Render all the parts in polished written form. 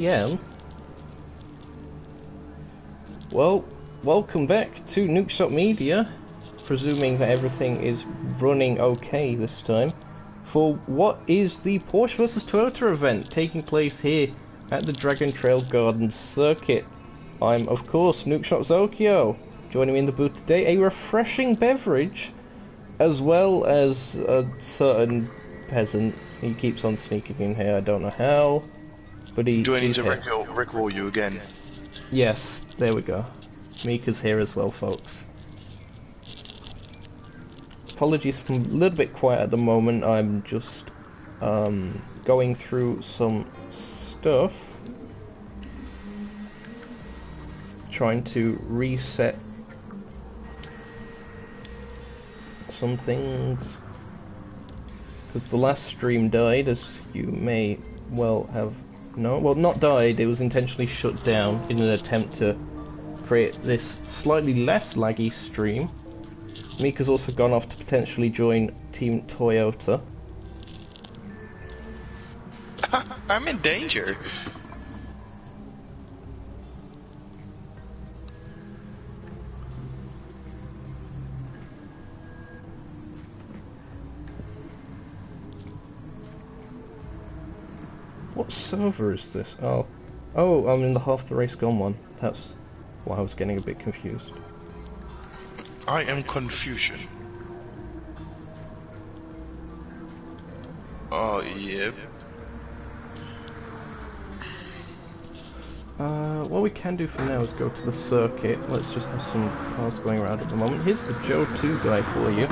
Yeah. Well, welcome back to Nukeshot Media, presuming that everything is running okay this time, for what is the Porsche vs Toyota event taking place here at the Dragon Trail Gardens circuit. I'm, of course, Nukeshot Zokeo. Joining me in the booth today, a refreshing beverage, as well as a certain peasant. He keeps on sneaking in here, I don't know how, but Do I need to here. rickroll you again? Yes, there we go. Mika's here as well, folks. Apologies if I'm a little bit quiet at the moment. I'm just going through some stuff, trying to reset some things, because the last stream died, as you may well have known. Well, not died, it was intentionally shut down in an attempt to create this slightly less laggy stream. Mika's also gone off to potentially join Team Toyota. I'm in danger. What server is this? Oh, I'm in the half the race gone one. That's why I was getting a bit confused. I am Confucian. Oh, yep. What we can do for now is go to the circuit. Let's just have some cars going around at the moment. Here's the Joe 2 guy for you.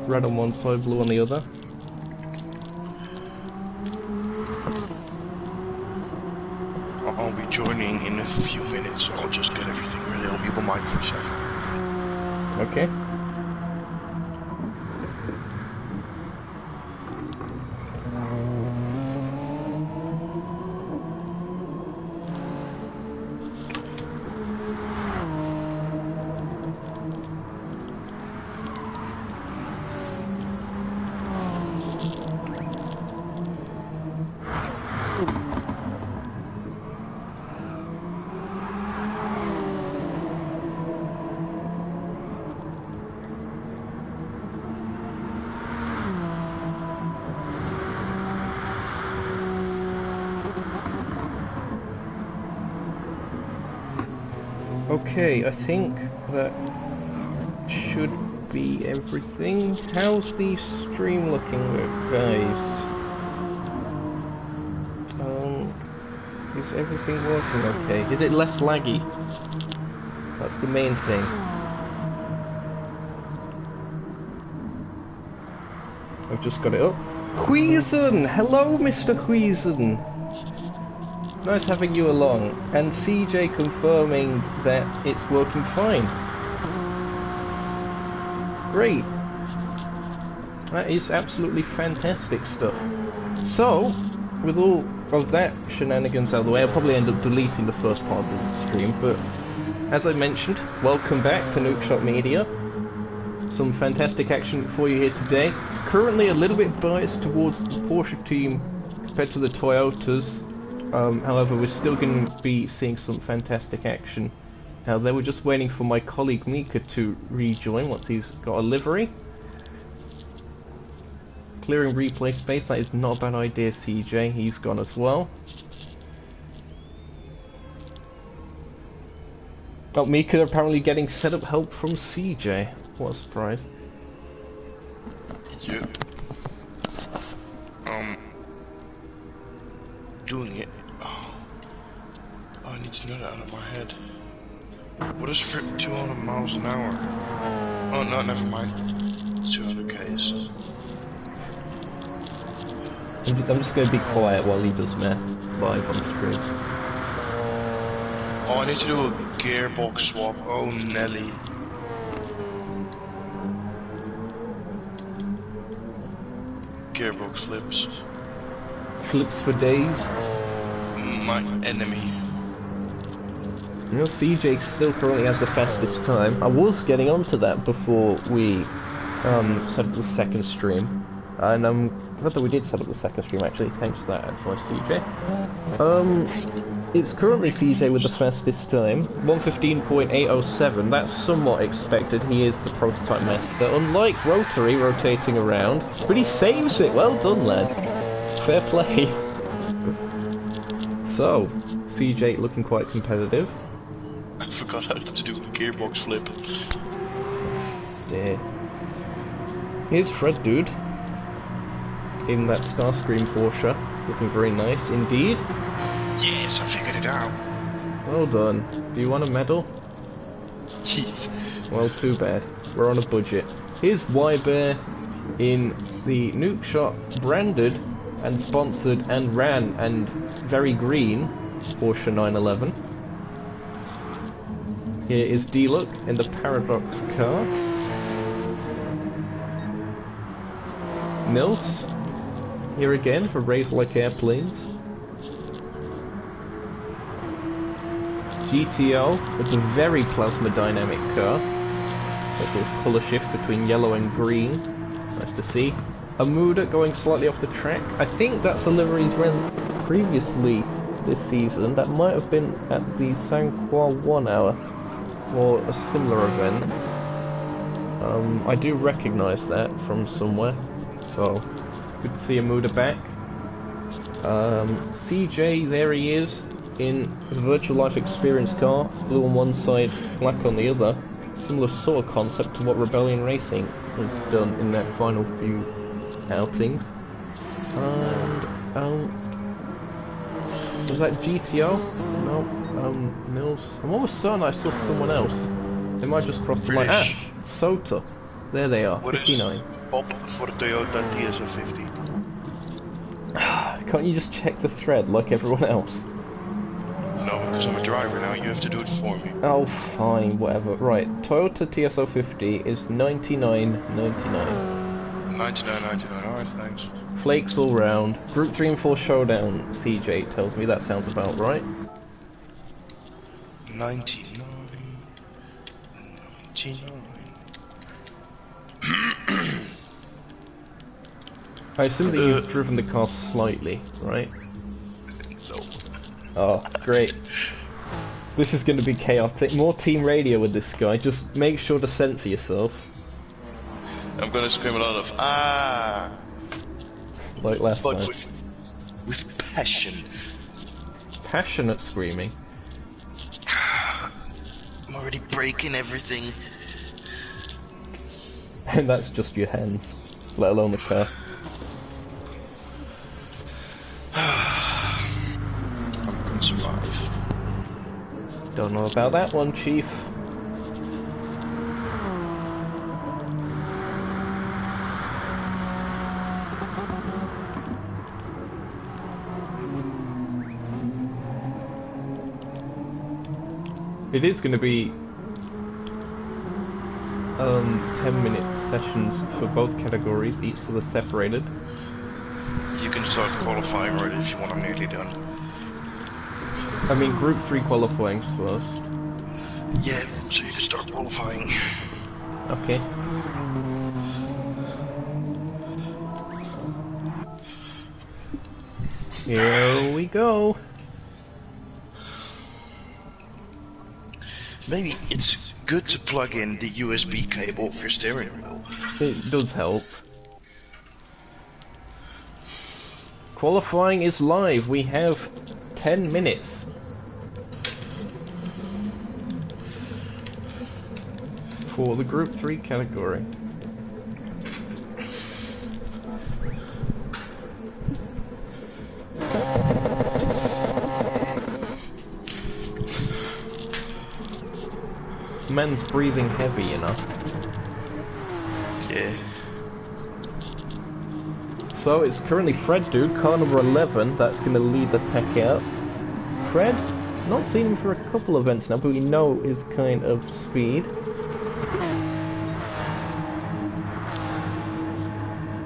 Red on one side, blue on the other. I'll be joining in a few minutes, so I'll just get everything ready. I'll mute my mic for a second. Okay. Okay, I think that should be everything. How's the stream looking, guys? Is everything working okay? Is it less laggy? That's the main thing. I've just got it up. Huizen! Hello, Mr. Huizen! Nice having you along, and CJ confirming that it's working fine. Great. That is absolutely fantastic stuff. So, with all of that shenanigans out of the way, I'll probably end up deleting the first part of the stream, but as I mentioned, welcome back to Nukeshot Media. Some fantastic action for you here today. Currently a little bit biased towards the Porsche team compared to the Toyotas. However, we're still going to be seeing some fantastic action. Now, they were just waiting for my colleague Mika to rejoin once he's got a livery. Clearing replay space, that is not a bad idea, CJ. He's gone as well. Oh, Mika apparently getting setup help from CJ. What a surprise. Yep. Doing it. Oh, I need to know that out of my head. What is 200 miles an hour? Oh, no, never mind. 200 Ks. I'm just going to be quiet while he does math live on screen. Oh, I need to do a gearbox swap. Oh, Nelly. Gearbox flips. Flips for days. My enemy. You know, CJ still currently has the fastest time. I was getting onto that before we set up the second stream. And I'm glad that we did set up the second stream, actually. Thanks for that advice, CJ. It's currently CJ with the fastest time, 1:15.807. That's somewhat expected. He is the prototype master. Unlike Rotary rotating around, but he saves it. Well done, lad. Fair play. So, CJ looking quite competitive. I forgot how to do a gearbox flip. Dear. Here's Fred Dude in that Starscream Porsche, looking very nice indeed. Yes, I figured it out. Well done. Do you want a medal? Jeez. Well, too bad. We're on a budget. Here's Y-Bear in the Nukeshot branded and sponsored and ran and very green Porsche 911. Here is D-Look in the Paradox car. Nils here again for Raise Like Airplanes. GTO with the very plasma dynamic car. That's a colour shift between yellow and green. Nice to see. A Muda going slightly off the track. I think that's a livery he's ran previously this season. That might have been at the Sanqua 1 Hour or a similar event. I do recognise that from somewhere. So, good to see a Muda back. CJ, there he is, in the Virtual Life Experience car, blue on one side, black on the other. Similar sort of concept to what Rebellion Racing has done in their final few outings. And, was that GTO? No, Mills. I'm almost certain I saw someone else. They might just cross the line. Ah, Sota. There they are, what 59. Is Bob for Toyota TS50? Can't you just check the thread like everyone else? No, because I'm a driver now, you have to do it for me. Oh, fine, whatever. Right, Toyota TS050 is 99.99. 99.99, alright, thanks. Flakes all round. Group 3 and 4 showdown, CJ tells me that sounds about right. 99. I assume that you've driven the car slightly, right? No. Oh, great. This is going to be chaotic. More team radio with this guy. Just make sure to censor yourself. I'm going to scream a lot of ah, like last but time. With passion. Passionate screaming. I'm already breaking everything. And that's just your hands, let alone the car. I'm gonna survive. Don't know about that one, Chief. It is going to be 10-minute sessions for both categories, each so they're separated. You can start qualifying right if you want, I'm nearly done. I mean, Group 3 qualifying's first. Yeah, so you can start qualifying. Okay. Here we go. Maybe it's good to plug in the USB cable for your steering wheel. It does help. Qualifying is live. We have 10 minutes. For the Group 3 category. Man's breathing heavy, you know. Yeah. So it's currently Fred Dude, car number 11, that's going to lead the pack out. Fred, not seen him for a couple of events now, but we know his kind of speed.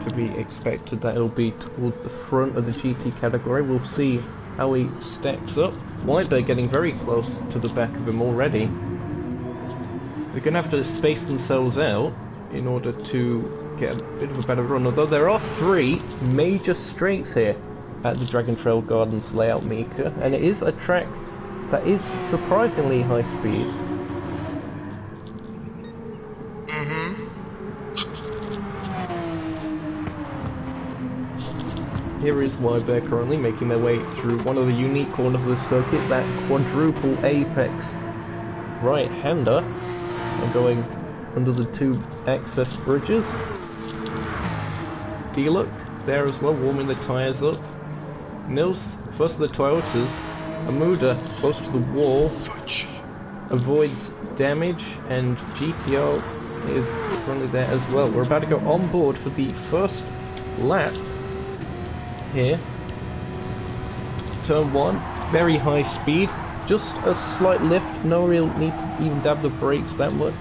To be expected that he'll be towards the front of the GT category. We'll see how he stacks up. Whitebear getting very close to the back of him already. They're going to have to space themselves out in order to get a bit of a better run. Although there are 3 major straights here at the Dragon Trail Gardens layout, Mika, and it is a track that is surprisingly high speed. Here is Wybear currently making their way through one of the unique corners of the circuit, that quadruple apex right-hander, and going under the 2 access bridges. D-Look there as well, warming the tyres up. Nils, first of the Toyotas, Amuda close to the wall, avoids damage, and GTO is currently there as well. We're about to go on board for the first lap here. Turn 1, very high speed, just a slight lift, no real need to even dab the brakes that much.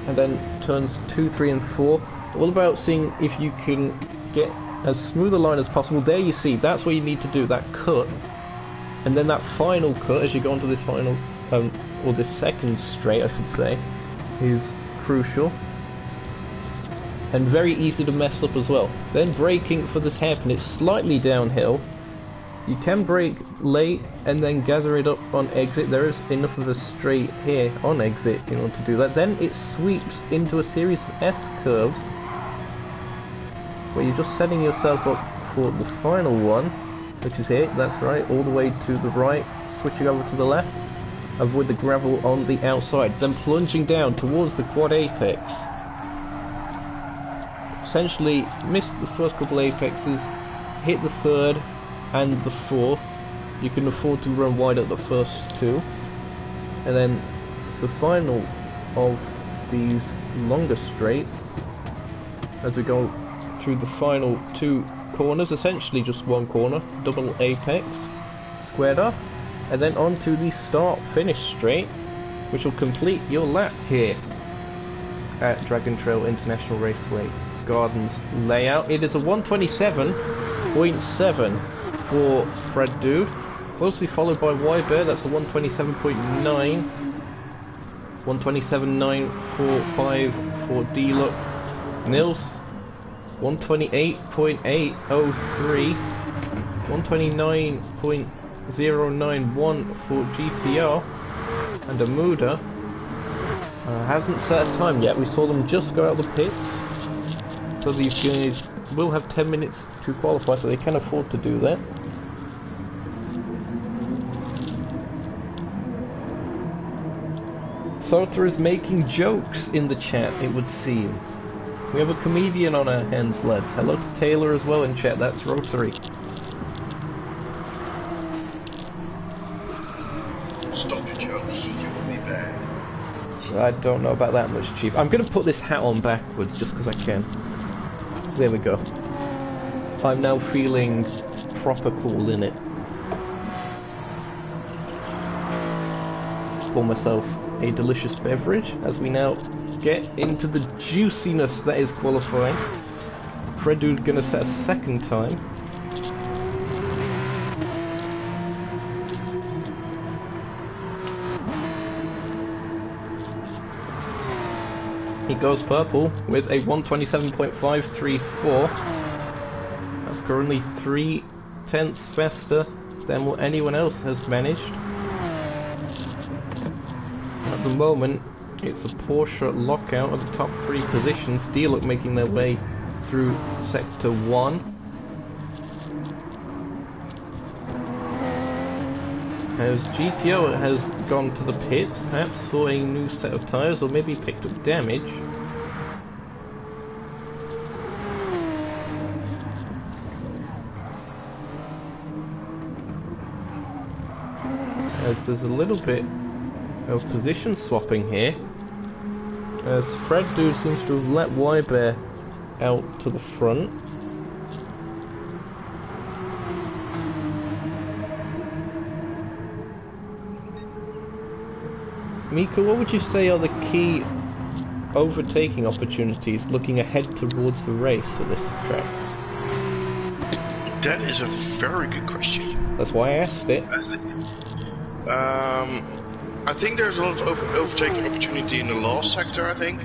And then turns 2, 3 and 4, all about seeing if you can get as smooth a line as possible. There you see, that's what you need to do, that cut. And then that final cut as you go onto this final, or this second straight I should say, is crucial. And very easy to mess up as well. Then braking for this hairpin, it's slightly downhill. You can brake late and then gather it up on exit. There is enough of a straight here on exit in order to do that. Then it sweeps into a series of S-curves where you're just setting yourself up for the final one, which is here, that's right, all the way to the right, switching over to the left. Avoid the gravel on the outside, then plunging down towards the quad apex. Essentially missed the first couple apexes, hit the third and the fourth. You can afford to run wide at the first 2. And then the final of these longer straights, as we go through the final 2 corners, essentially just 1 corner, double apex, squared off, and then onto the start-finish straight, which will complete your lap here at Dragon Trail International Raceway Gardens layout. It is a 127.7 for Fred Dude, closely followed by Wybear, that's a 127.9, 127.945 for D-Look. Nils, 128.803, 129.091 for GTR, and Amuda hasn't set a time yet. We saw them just go out of the pits, so these guys will have 10 minutes to qualify, so they can afford to do that. Sota is making jokes in the chat, it would seem. We have a comedian on our hands, lads. Hello to Taylor as well in chat, that's Rotary. Stop your jokes, you will be bad. I don't know about that much, Chief. I'm going to put this hat on backwards just because I can. There we go. I'm now feeling proper cool in it. Pour myself a delicious beverage as we now get into the juiciness that is qualifying. Fred Dude's going to set a second time. He goes purple with a 127.534. That's currently 0.3 faster than what anyone else has managed. At the moment, it's a Porsche lockout of the top 3 positions. D-Look making their way through Sector 1. As GTO has gone to the pits, perhaps for a new set of tyres, or maybe picked up damage. As there's a little bit of position swapping here, as Fred Dude seems to have let Wybear out to the front. Mika, what would you say are the key overtaking opportunities looking ahead towards the race for this track? That is a very good question. That's why I asked it. I think there's a lot of overtaking opportunity in the last sector, I think.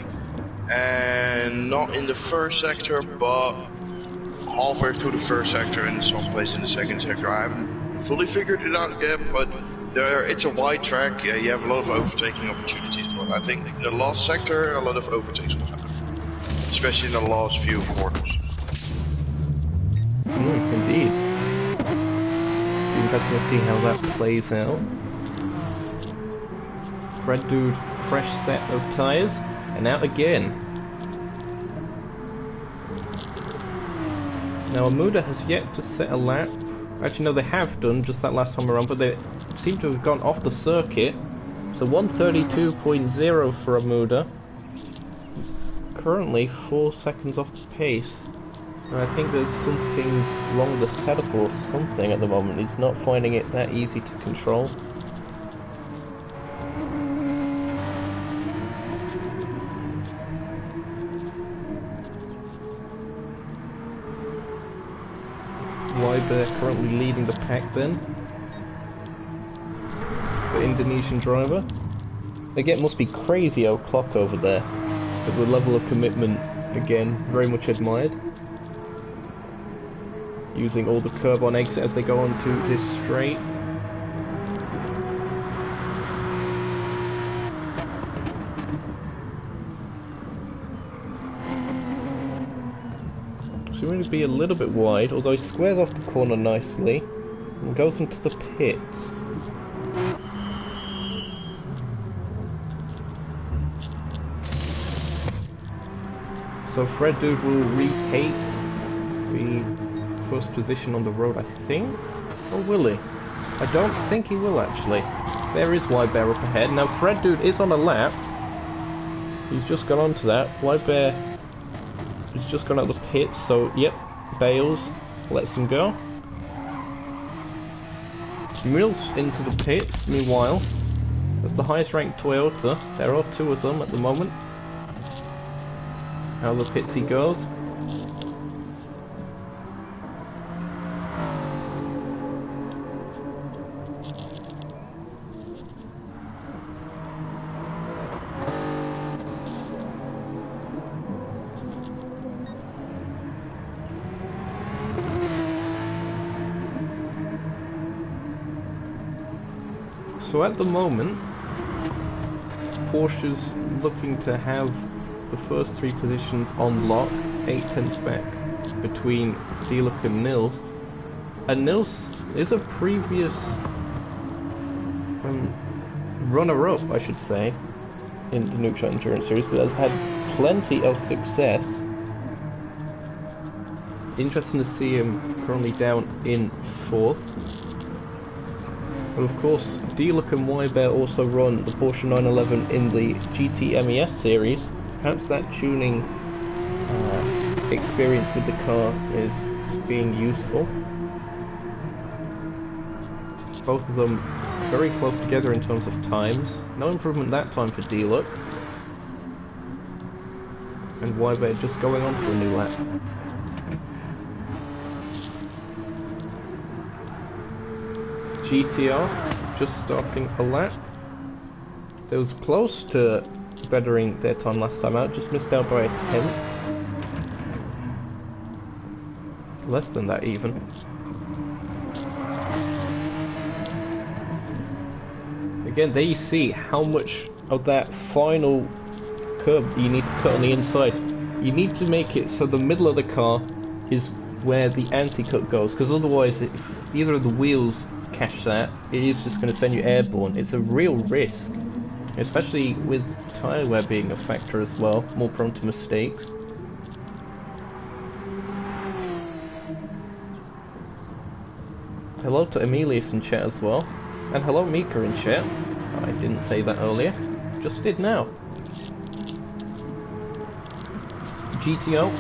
and not in the first sector, but halfway through the first sector and someplace in the second sector. I haven't fully figured it out yet, but it's a wide track. Yeah, you have a lot of overtaking opportunities, but I think in the last sector, a lot of overtakes will happen, especially in the last few quarters. Indeed. Interesting to see how that plays out. Fred Dude, fresh set of tyres, and out again. Now Amuda has yet to set a lap. Actually, no, they have done just that last time around, but they seem to have gone off the circuit. So 132.0 for Amuda. He's currently 4 seconds off the pace. And I think there's something wrong with the setup or something at the moment. He's not finding it that easy to control. They're currently leading the pack then. The Indonesian driver. Again, it must be crazy o'clock over there. But the level of commitment, again, very much admired. Using all the curb on exit as they go onto this straight. Going to be a little bit wide, although he squares off the corner nicely and goes into the pits. So Fred Dude will retake the first position on the road, I think? Or will he? I don't think he will actually. There is White Bear up ahead. Now Fred Dude is on a lap. He's just gone on to that. White Bear he's just gone out the pits, so yep, bails, lets him go. Mills into the pits, meanwhile. That's the highest ranked Toyota. There are 2 of them at the moment. Out of the pits he goes. So at the moment, Porsche's looking to have the first 3 positions on lock, 8 tenths back between Dieluk and Nils. And Nils is a previous runner-up, I should say, in the Nukeshot Endurance Series, but has had plenty of success. Interesting to see him currently down in 4th. And of course, Dieluk and Wybear also run the Porsche 911 in the GT MES series. Perhaps that tuning experience with the car is being useful. Both of them very close together in terms of times. No improvement that time for Dieluk. And Wybear just going on for a new lap. GTR just starting a lap. They was close to bettering their time last time out, just missed out by a tenth. Less than that even. Again, there you see how much of that final curb you need to cut on the inside. You need to make it so the middle of the car is where the anti-cut goes, because otherwise if either of the wheels catch that, it is just going to send you airborne. It's a real risk, especially with tyre wear being a factor as well, more prone to mistakes. Hello to Emilius in chat as well, and hello Mika in chat. I didn't say that earlier, just did now. GTO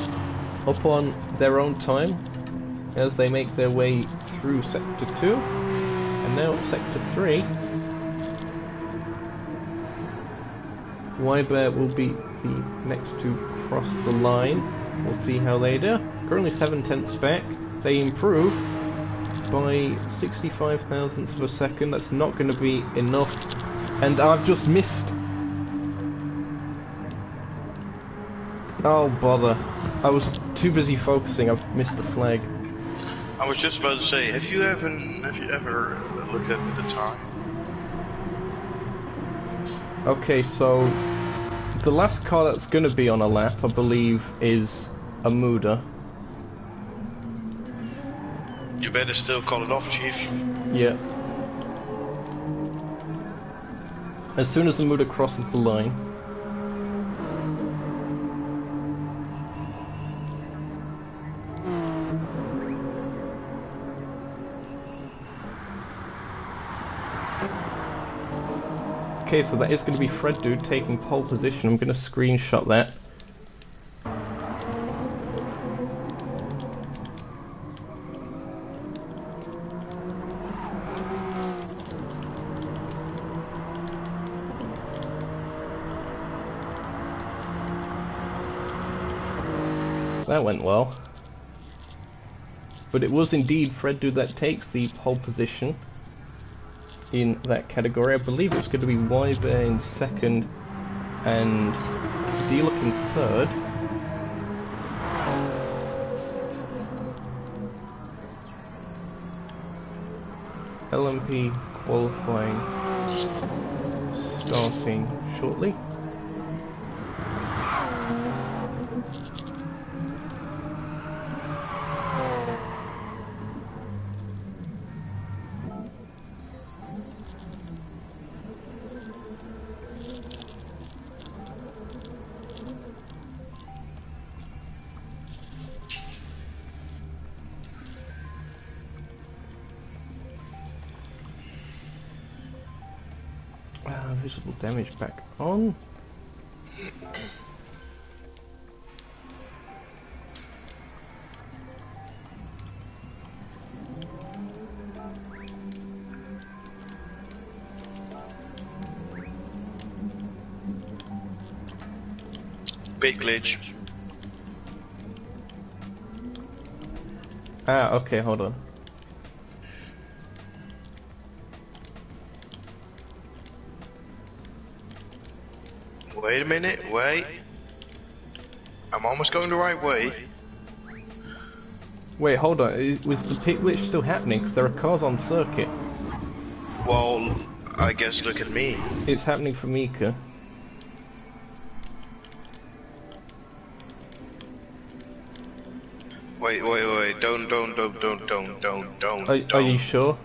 up on their own time as they make their way through Sector 2, and now Sector 3. Wybear will be the next to cross the line. We'll see how they do. Currently 7 tenths back. They improve by 65 thousandths of a second. That's not going to be enough. And I've just missed. Oh, bother. I was too busy focusing, I've missed the flag. I was just about to say, have you ever looked at the time? Okay, so the last car that's going to be on a lap, I believe, is a Muda. You better still call it off, Chief. Yeah. As soon as the Muda crosses the line. Okay, so that is going to be Fred Dude taking pole position. I'm going to screenshot that. That went well. But it was indeed Fred Dude that takes the pole position in that category. I believe it's going to be Wyber in second and D-Look in third. LMP qualifying starting shortly. Visible damage back on. Big glitch. Ah, okay, hold on. Wait a minute, wait. I'm almost going the right way. Wait, hold on. Was the pit glitch still happening? Because there are cars on circuit. Well, I guess look at me. It's happening for Mika. Wait. Don't. Are you sure?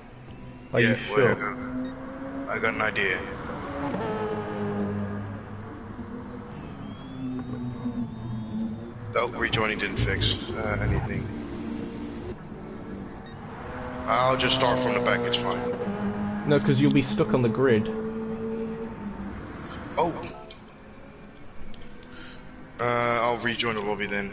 Are you sure? Wait, I got an idea. Oh, rejoining didn't fix anything. I'll just start from the back, it's fine. No, because you'll be stuck on the grid. Oh! I'll rejoin the lobby then.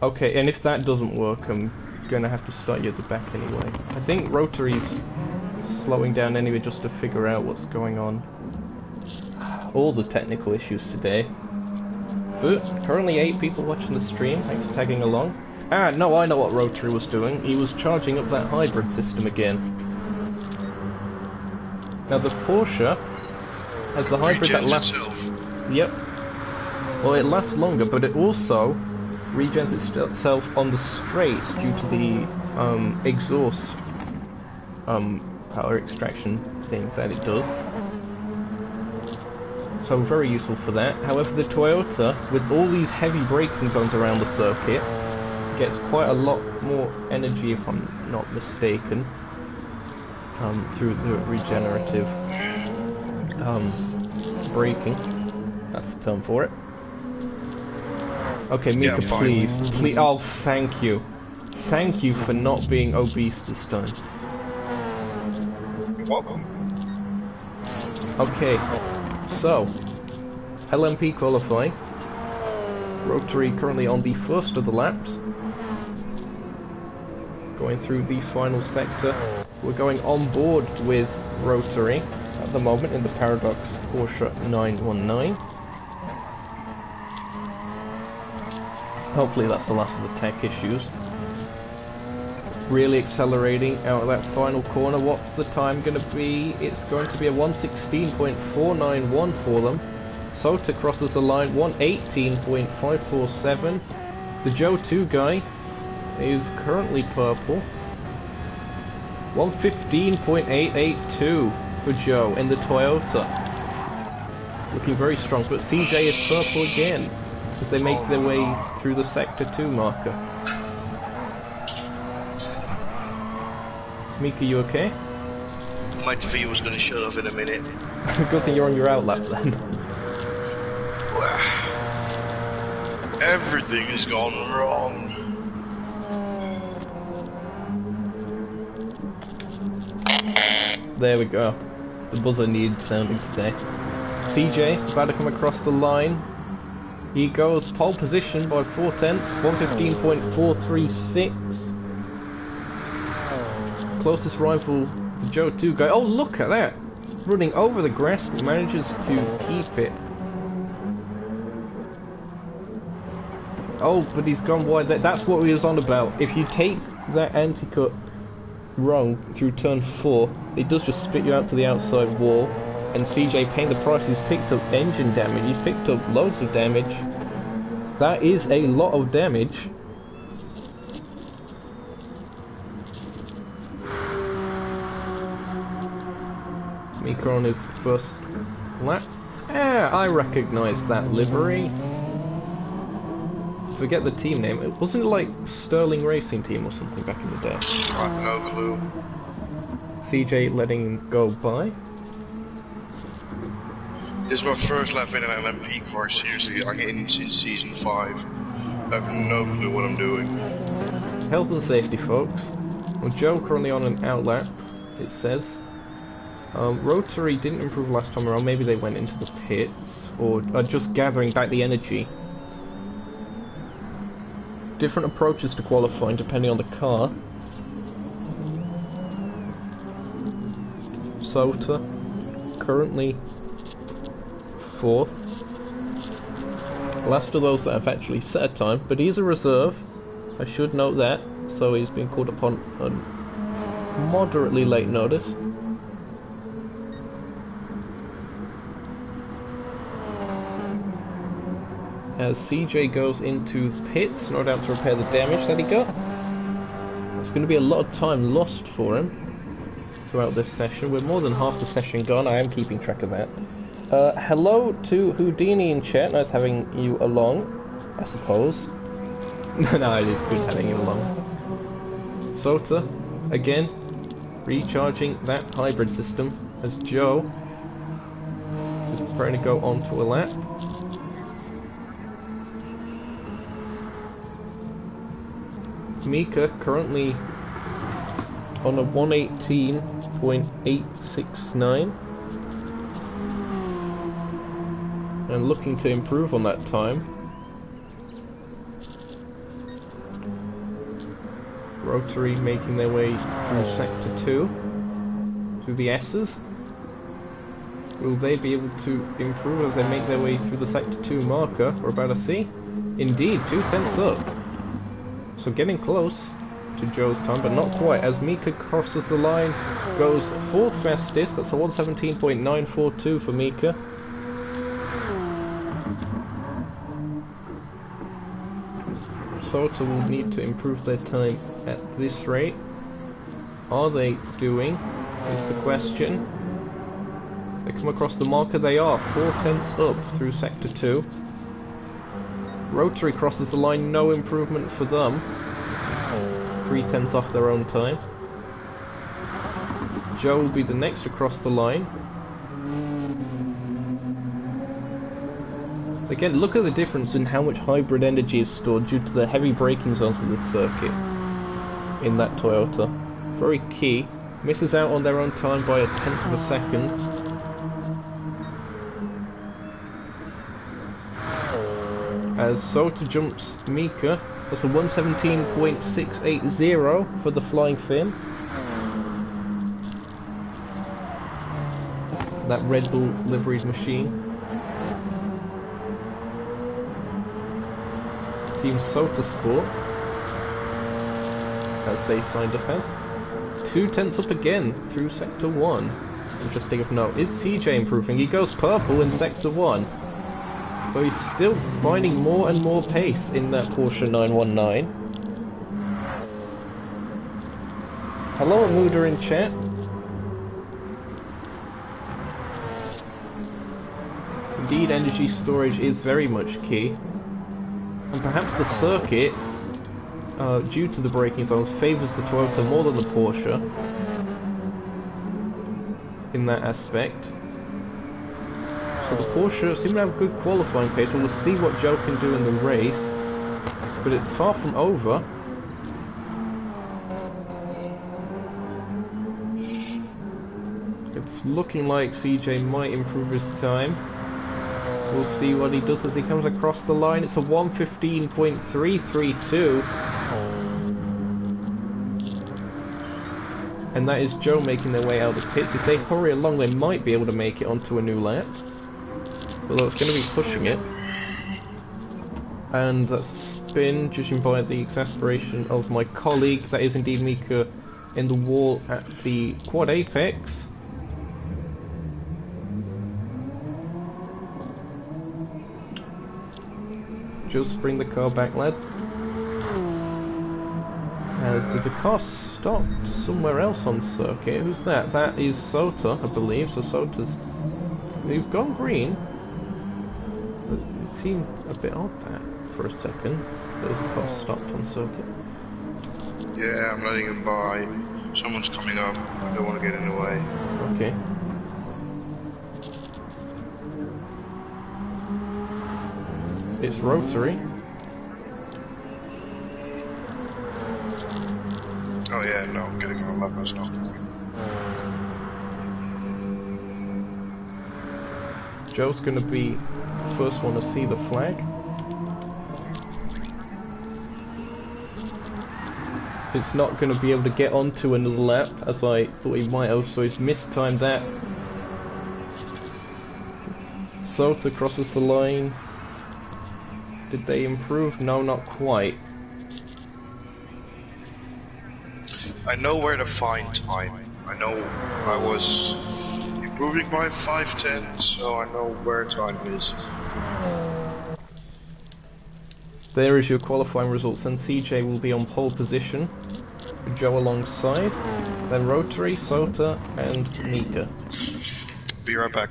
Okay, and if that doesn't work, I'm gonna have to start you at the back anyway. I think Rotary's slowing down anyway just to figure out what's going on. All the technical issues today. But currently 8 people watching the stream. Thanks for tagging along. Ah, no, I know what Rotary was doing. He was charging up that hybrid system again. Now the Porsche has the hybrid that lasts... Yep. Well, it lasts longer, but it also regens itself on the straights due to the exhaust power extraction thing that it does. So very useful for that. However, the Toyota, with all these heavy braking zones around the circuit, gets quite a lot more energy, if I'm not mistaken, through the regenerative braking. That's the term for it. Okay, Mika, please. Oh, thank you. Thank you for not being obese this time. You're welcome. Okay, so LMP qualifying. Rotary currently on the first of the laps. Going through the final sector. We're going on board with Rotary at the moment in the Paradox Porsche 919. Hopefully that's the last of the tech issues. Really accelerating out of that final corner. What's the time going to be? It's going to be a 1:16.491 for them. Sota crosses the line, 1:18.547. The Joe 2 guy is currently purple. 1:15.882 for Joe in the Toyota. Looking very strong, but CJ is purple again as they make their way through the Sector 2 marker. Mika, you okay? My TV was going to shut off in a minute. Good thing you're on your outlap then. Everything has gone wrong. There we go. The buzzer needed sounding today. CJ about to come across the line. He goes pole position by 4/10, 1:15.436. Closest rival, the Joe 2 guy. Oh, look at that! Running over the grass, but manages to keep it. Oh, but he's gone wide. That's what we was on about. If you take that anti-cut wrong through turn 4, it does just spit you out to the outside wall. And CJ paying the price. He's picked up engine damage. He's picked up loads of damage. That is a lot of damage. Mika on his first lap. I recognise that livery. Forget the team name. It wasn't like Sterling Racing Team or something back in the day. I've no clue. CJ letting him go by. This is my first lap in an LMP car, seriously. I get in Season 5. I have no clue what I'm doing. Health and safety, folks. Well, Joe currently on an outlap, it says. Rotary didn't improve last time around. Maybe they went into the pits, or are just gathering back the energy. Different approaches to qualifying depending on the car. Sota currently 4th. Last of those that have actually set a time, but he's a reserve. I should note that, so he's been called upon on moderately late notice. As CJ goes into the pits, no doubt to repair the damage that he got. There's going to be a lot of time lost for him throughout this session. We're more than half the session gone. I am keeping track of that. Hello to Houdini in chat. Nice having you along, I suppose. No, it is good having you along. Sota, again, recharging that hybrid system as Joe is preparing to go onto a lap. Mika currently on a 1:18.869 and looking to improve on that time. Rotary making their way through Sector 2 through the S's. Will they be able to improve as they make their way through the Sector 2 marker? We're about to see. Indeed, 2/10 up. So getting close to Joe's time, but not quite, as Mika crosses the line, goes 4th fastest. That's a 1:17.942 for Mika. Sota will need to improve their time at this rate. Are they doing, is the question. They come across the marker, they are 4/10 up through Sector 2. Rotary crosses the line, no improvement for them. 3/10 off their own time. Joe will be the next to cross the line. Again, look at the difference in how much hybrid energy is stored due to the heavy braking zones of the circuit in that Toyota. Very key. Misses out on their own time by 1/10 of a second. As Sota jumps Mika, that's a 1:17.680 for the Flying Finn. That Red Bull liveried machine. Team Sota Sport, as they signed up as. 2/10 up again through Sector 1. Interesting of note, is CJ improving? He goes purple in Sector 1. So he's still finding more and more pace in that Porsche 919. Hello, Amuda in chat. Indeed, energy storage is very much key. And perhaps the circuit, due to the braking zones, favours the Toyota more than the Porsche in that aspect. So the Porsche seem to have good qualifying pace. We'll see what Joe can do in the race, but it's far from over. It's looking like CJ might improve his time. We'll see what he does as he comes across the line. It's a 1:15.332. And that is Joe making their way out of the pits. If they hurry along, they might be able to make it onto a new lap. Although it's going to be pushing it. And that's a spin, judging by the exasperation of my colleague. That is indeed Mika in the wall at the quad apex. Just bring the car back, lad. As there's a car stopped somewhere else on circuit. Who's that? That is Sota, I believe. So Sota's... We've gone green. It seemed a bit odd that for a second. There's a car stopped on circuit. Yeah, I'm letting him by. Someone's coming up. I don't want to get in the way. Okay. It's rotary. Oh yeah, no, I'm getting on a lap. That's not the point. Joe's going to be the first one to see the flag. It's not going to be able to get onto another lap as I thought he might have, so he's mistimed that. Sota crosses the line. Did they improve? No, not quite. I know where to find time. I know I was improving by 5/10, so I know where time is. There is your qualifying results, and CJ will be on pole position with Joe alongside. Then Rotary, Sota, and Mika. Be right back.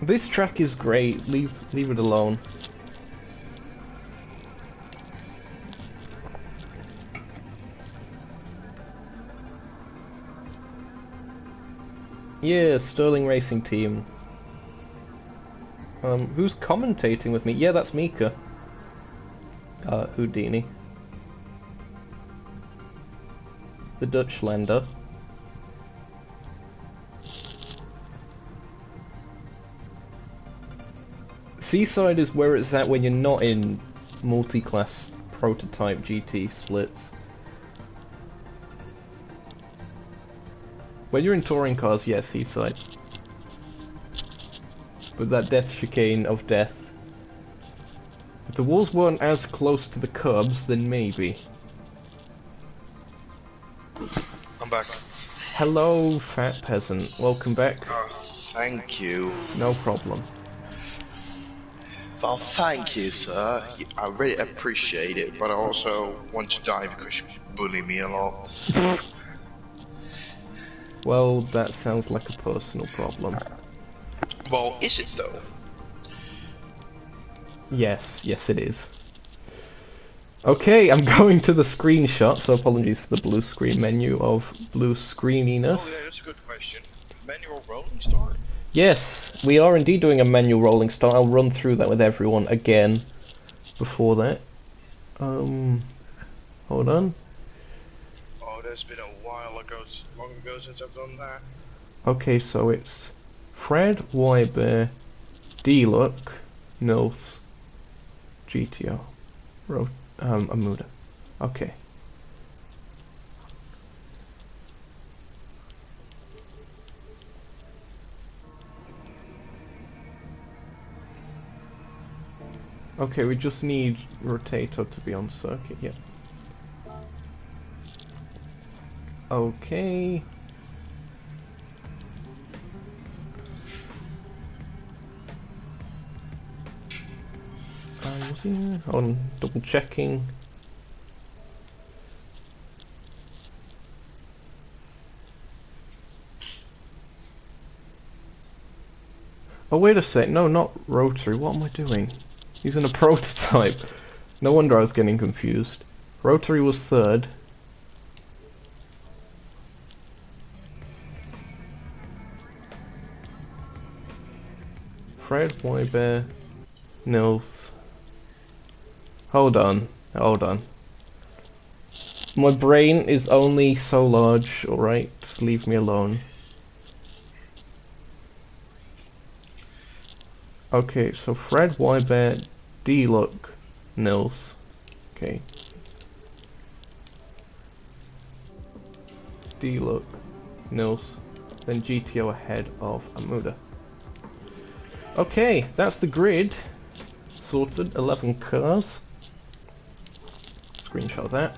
This track is great. Leave it alone. Yeah, Sterling Racing Team. Who's commentating with me? Yeah, that's Mika. Houdini. The Dutchlander. Seaside is where it's at when you're not in multi-class prototype GT splits. When you're in touring cars, yes, Seaside. But that death chicane of death. If the walls weren't as close to the curbs, then maybe. I'm back. Hello, fat peasant. Welcome back. Oh, thank you. No problem. Well, thank you, sir. I really appreciate it, but I also want to die because you bully me a lot. Well, that sounds like a personal problem. Well, is it though? Yes, it is. Okay, I'm going to the screenshot, so apologies for the blue screen menu of blue screeniness. Oh yeah, that's a good question. Manual rolling start? Yes, we are indeed doing a manual rolling start. I'll run through that with everyone again before that. Hold on. Oh, that's been a while ago, long ago since I've done that. Okay, so it's Fred, Wybear, D-Luck, Nils, GTO, Amuda. Okay. Okay, we just need rotator to be on circuit, yeah. Okay. On double checking. Oh wait a sec, no, not rotary, what am I doing? Using a prototype. No wonder I was getting confused. Rotary was third. Fred, Wybear, Nils. Hold on. My brain is only so large, alright? Leave me alone. Okay, so Fred, Wybear, D-Look, Nils. Okay. D-Look, Nils, then GTO ahead of Amuda. Okay, that's the grid. Sorted, 11 cars. Screenshot that.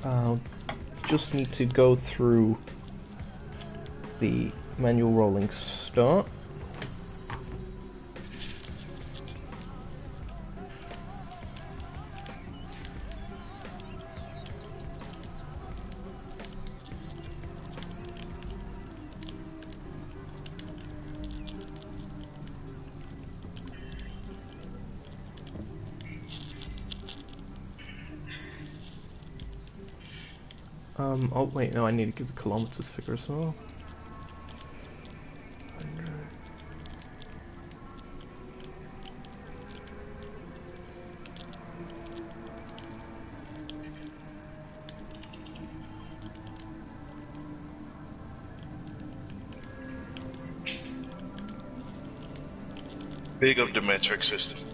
I'll just need to go through the manual rolling start. Oh wait, no, I need to give the kilometers figure as well. 100. Big up the metric system.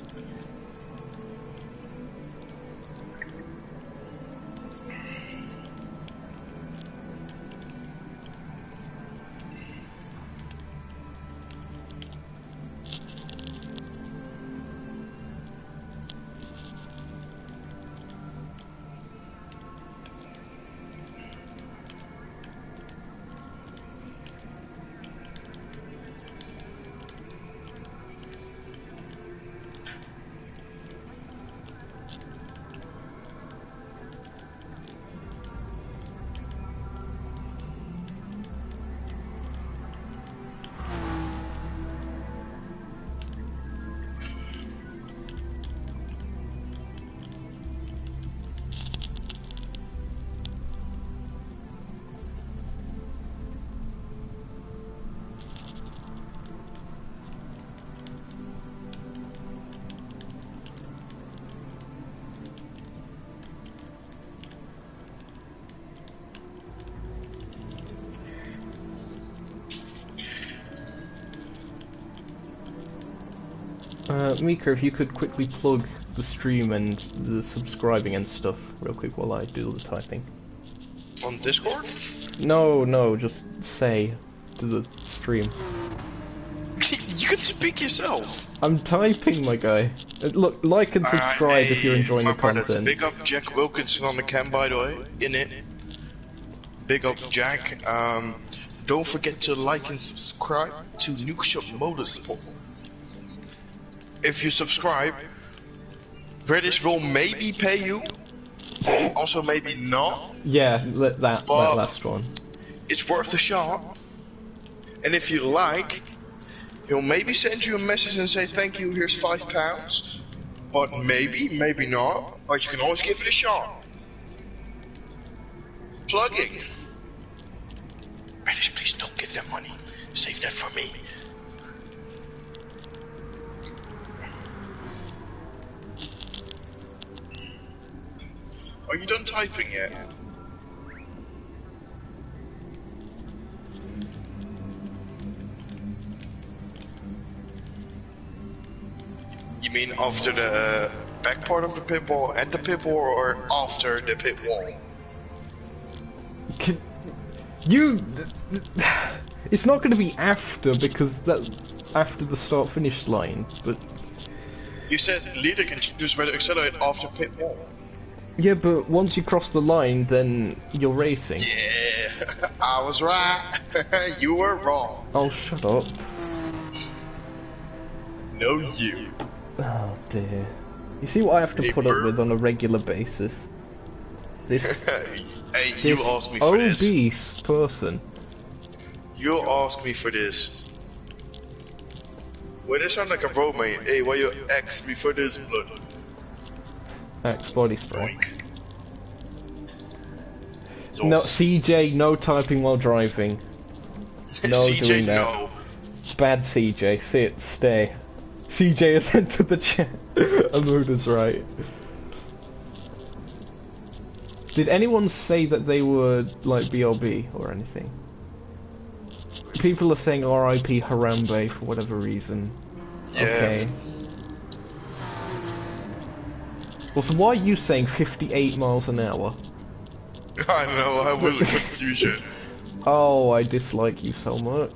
Mika, if you could quickly plug the stream and the subscribing and stuff real quick while I do the typing. On Discord? No, just say to the stream. You can speak yourself. I'm typing, my guy. Look, like and subscribe if you're enjoying the content. Big up Jack Wilkinson on the cam, by the way, in it. Big up Jack. Don't forget to like and subscribe to Nukeshot Motorsport. If you subscribe, British will maybe pay you, also maybe not. Yeah, that last one. It's worth a shot. And if you like, he'll maybe send you a message and say thank you, here's £5. But maybe not. But you can always give it a shot. Plugging. British, please don't give them money. Save that for me. Are you done typing yet? You mean after the back part of the pit wall, at the pit wall, or after the pit wall? You... It's not going to be after, because that... After the start-finish line, but... You said leader can choose whether to accelerate after pit wall. Yeah, but once you cross the line, then you're racing. Yeah, I was right. You were wrong. Oh, shut up. No, you. Oh, dear. You see what I have to put up with on a regular basis? This... Hey, you asked me for this. obese person. You asked me for this. Well, this sounds like a roadmate. Hey, why you asked me for this, blood? Axe body spray. Boink. No, CJ, no typing while driving. No CJ, doing that. no. Bad CJ, sit, stay. CJ has entered the chat. Amuda's right. Did anyone say that they were, like, BRB or anything? People are saying RIP Harambe for whatever reason. Yeah. Okay. Also, why are you saying 58 miles an hour? I know, I will confuse you. Oh, I dislike you so much.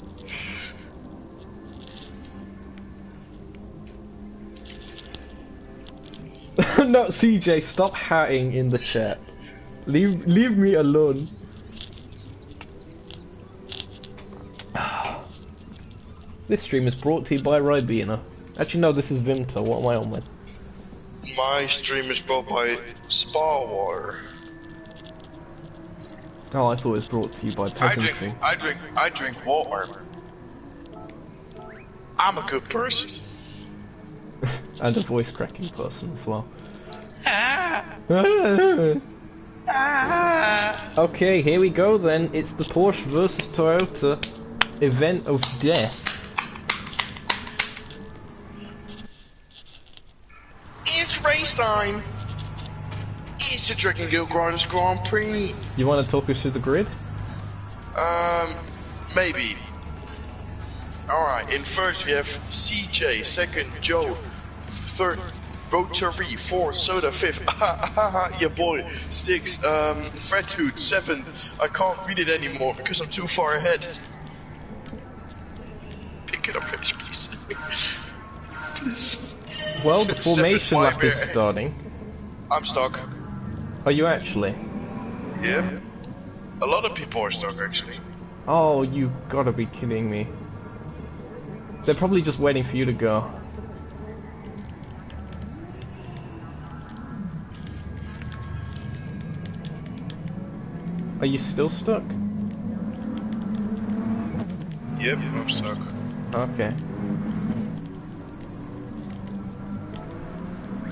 No, CJ, stop hatting in the chat. Leave me alone. This stream is brought to you by Ribena. Actually, no, this is Vimto. What am I on with? My stream is brought by Spa Water. Oh, I thought it was brought to you by Peasantry. I drink water. I'm a good person. And a voice cracking person as well. Okay, here we go then. It's the Porsche versus Toyota event of death. It's race time. It's the Dragon Guild Grinders Grand Prix. You want to talk us through the grid? Maybe. Alright, in first we have CJ, second Joe, third Rotary, fourth Soda, fifth, your boy, sixth, Fredhood, seventh, I can't read it anymore because I'm too far ahead. Pick it up, please. Please. Well, the formation lap is starting. I'm stuck. Are you actually? Yep. A lot of people are stuck actually. Oh, you gotta be kidding me. They're probably just waiting for you to go. Are you still stuck? Yep, I'm stuck. Okay.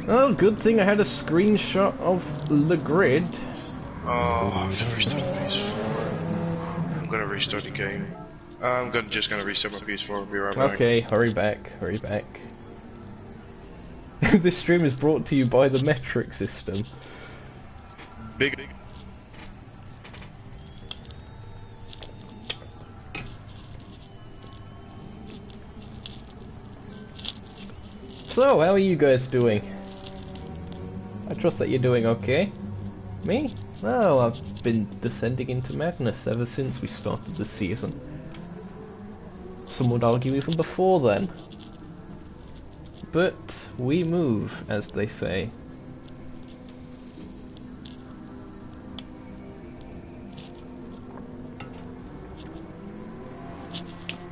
Oh, good thing I had a screenshot of the grid. Oh, I have to restart the PS4. I'm gonna restart the game. I'm just gonna restart my PS4 and be right back. Okay, hurry back, hurry back. This stream is brought to you by the metric system. Big. So, how are you guys doing? I trust that you're doing okay. Me? Well, I've been descending into madness ever since we started the season. Some would argue even before then. But we move, as they say.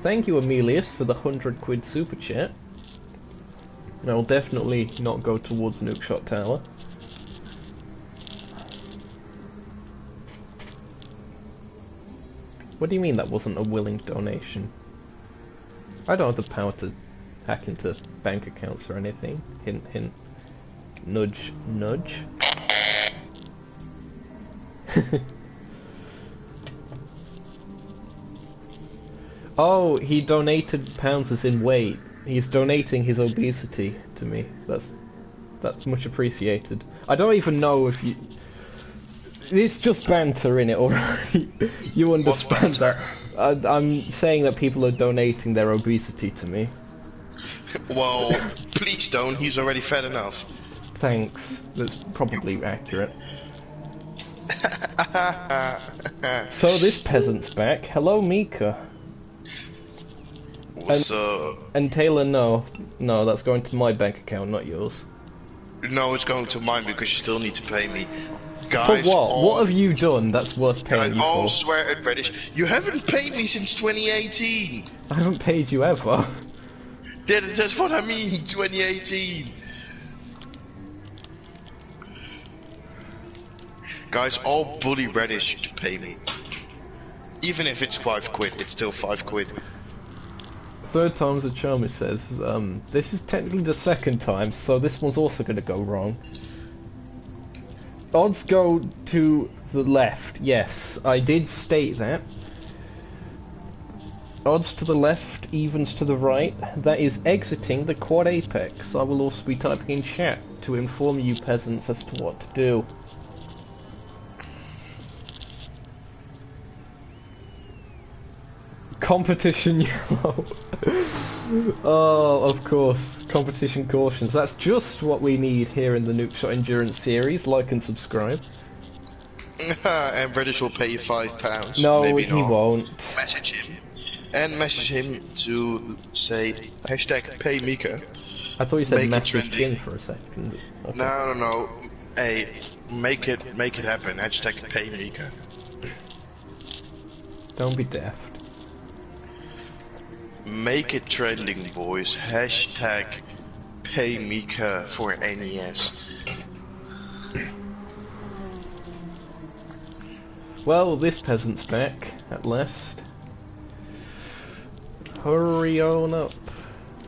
Thank you, Emilius, for the 100 quid super chat. I will definitely not go towards Nukeshot Tower. What do you mean that wasn't a willing donation? I don't have the power to hack into bank accounts or anything. Hint, hint. Nudge, nudge. Oh, he donated pounds as in weight. He's donating his obesity to me. That's much appreciated. I don't even know if you... It's just banter, innit, alright? You understand that. I'm saying that people are donating their obesity to me. Well, please don't, he's already fat enough. Thanks. That's probably accurate. So this peasant's back. Hello, Mika. What's up? And Taylor, no, that's going to my bank account, not yours. No, it's going to mine because you still need to pay me. For Guys, what? What have you done that's worth paying you I all for? swear at Reddish, you haven't paid me since 2018. I haven't paid you ever. That's what I mean, 2018. Guys, all bully Reddish to pay me. Even if it's £5, it's still £5. Third time's a charm, it says. This is technically the second time, so this one's also going to go wrong. Odds go to the left, yes, I did state that. Odds to the left, evens to the right. That is exiting the quad apex. I will also be typing in chat to inform you peasants as to what to do. Competition yellow. Oh, of course. Competition cautions. That's just what we need here in the Nukeshot Endurance series. Like and subscribe. And Reddish will pay you £5. No, maybe he not. won't. Message him. And message him to say hashtag pay Mika. I thought you said Make it message trendy. him for a second. Okay. No. Hey, make it happen. Hashtag pay Mika. Don't be daft. Make it trending, boys. Hashtag pay Mika for NES. Well, this peasant's back, at last. Hurry on up.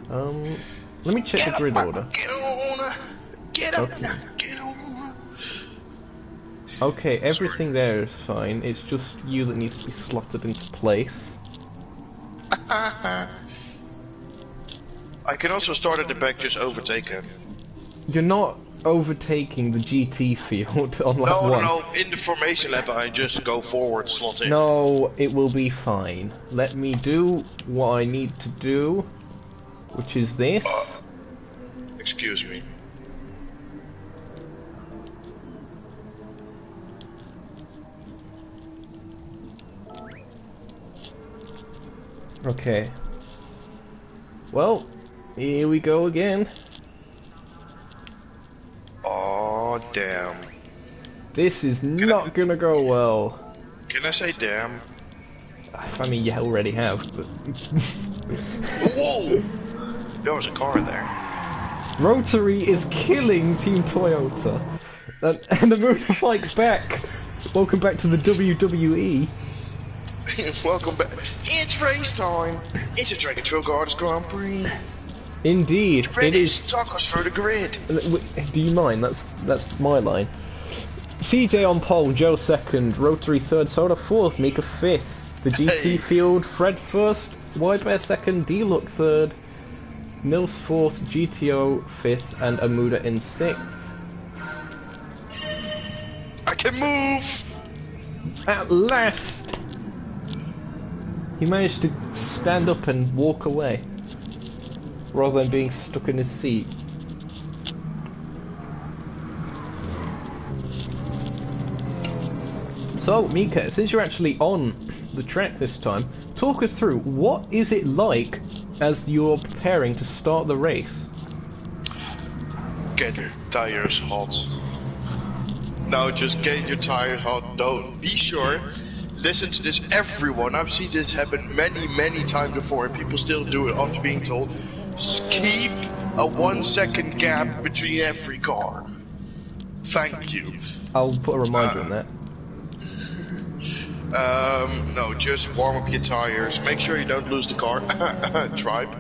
Let me check the grid order. Get on! Get up Okay. now! Get on! Okay, everything there is fine. It's just you that needs to be slotted into place. I can also start at the back, just overtake him. You're not overtaking the GT field on lap one. No, in the formation lap I just go forward, slot in. No, it will be fine. Let me do what I need to do, which is this. Excuse me. Okay. Well, here we go again. Oh damn. This is not gonna go well. Can I say damn? I mean, you already have, but... Whoa! There was a car there. Rotary is killing Team Toyota. And the motorbike's back. Welcome back to the WWE. Welcome back. It's race time. It's a Dragon Trail Gardens Grand Prix. Indeed, it Reddish, is. talk us through the grid. Do you mind? That's my line. CJ on pole, Joe second, Rotary third, Soda fourth, Mika fifth. The GT Hey. field, Fred first, Bear second, D-Look third, Nils fourth, GTO fifth, and Amuda in sixth. I can move. At last! He managed to stand up and walk away, rather than being stuck in his seat. So, Mika, since you're actually on the track this time, talk us through, what is it like as you're preparing to start the race? Get your tires hot. No, just get your tires hot. Don't be sure. Listen to this, everyone. I've seen this happen many times before, and people still do it after being told. Just keep a 1 second gap between every car. Thank you. I'll put a reminder on that. No, just warm up your tires. Make sure you don't lose the car. Tribe.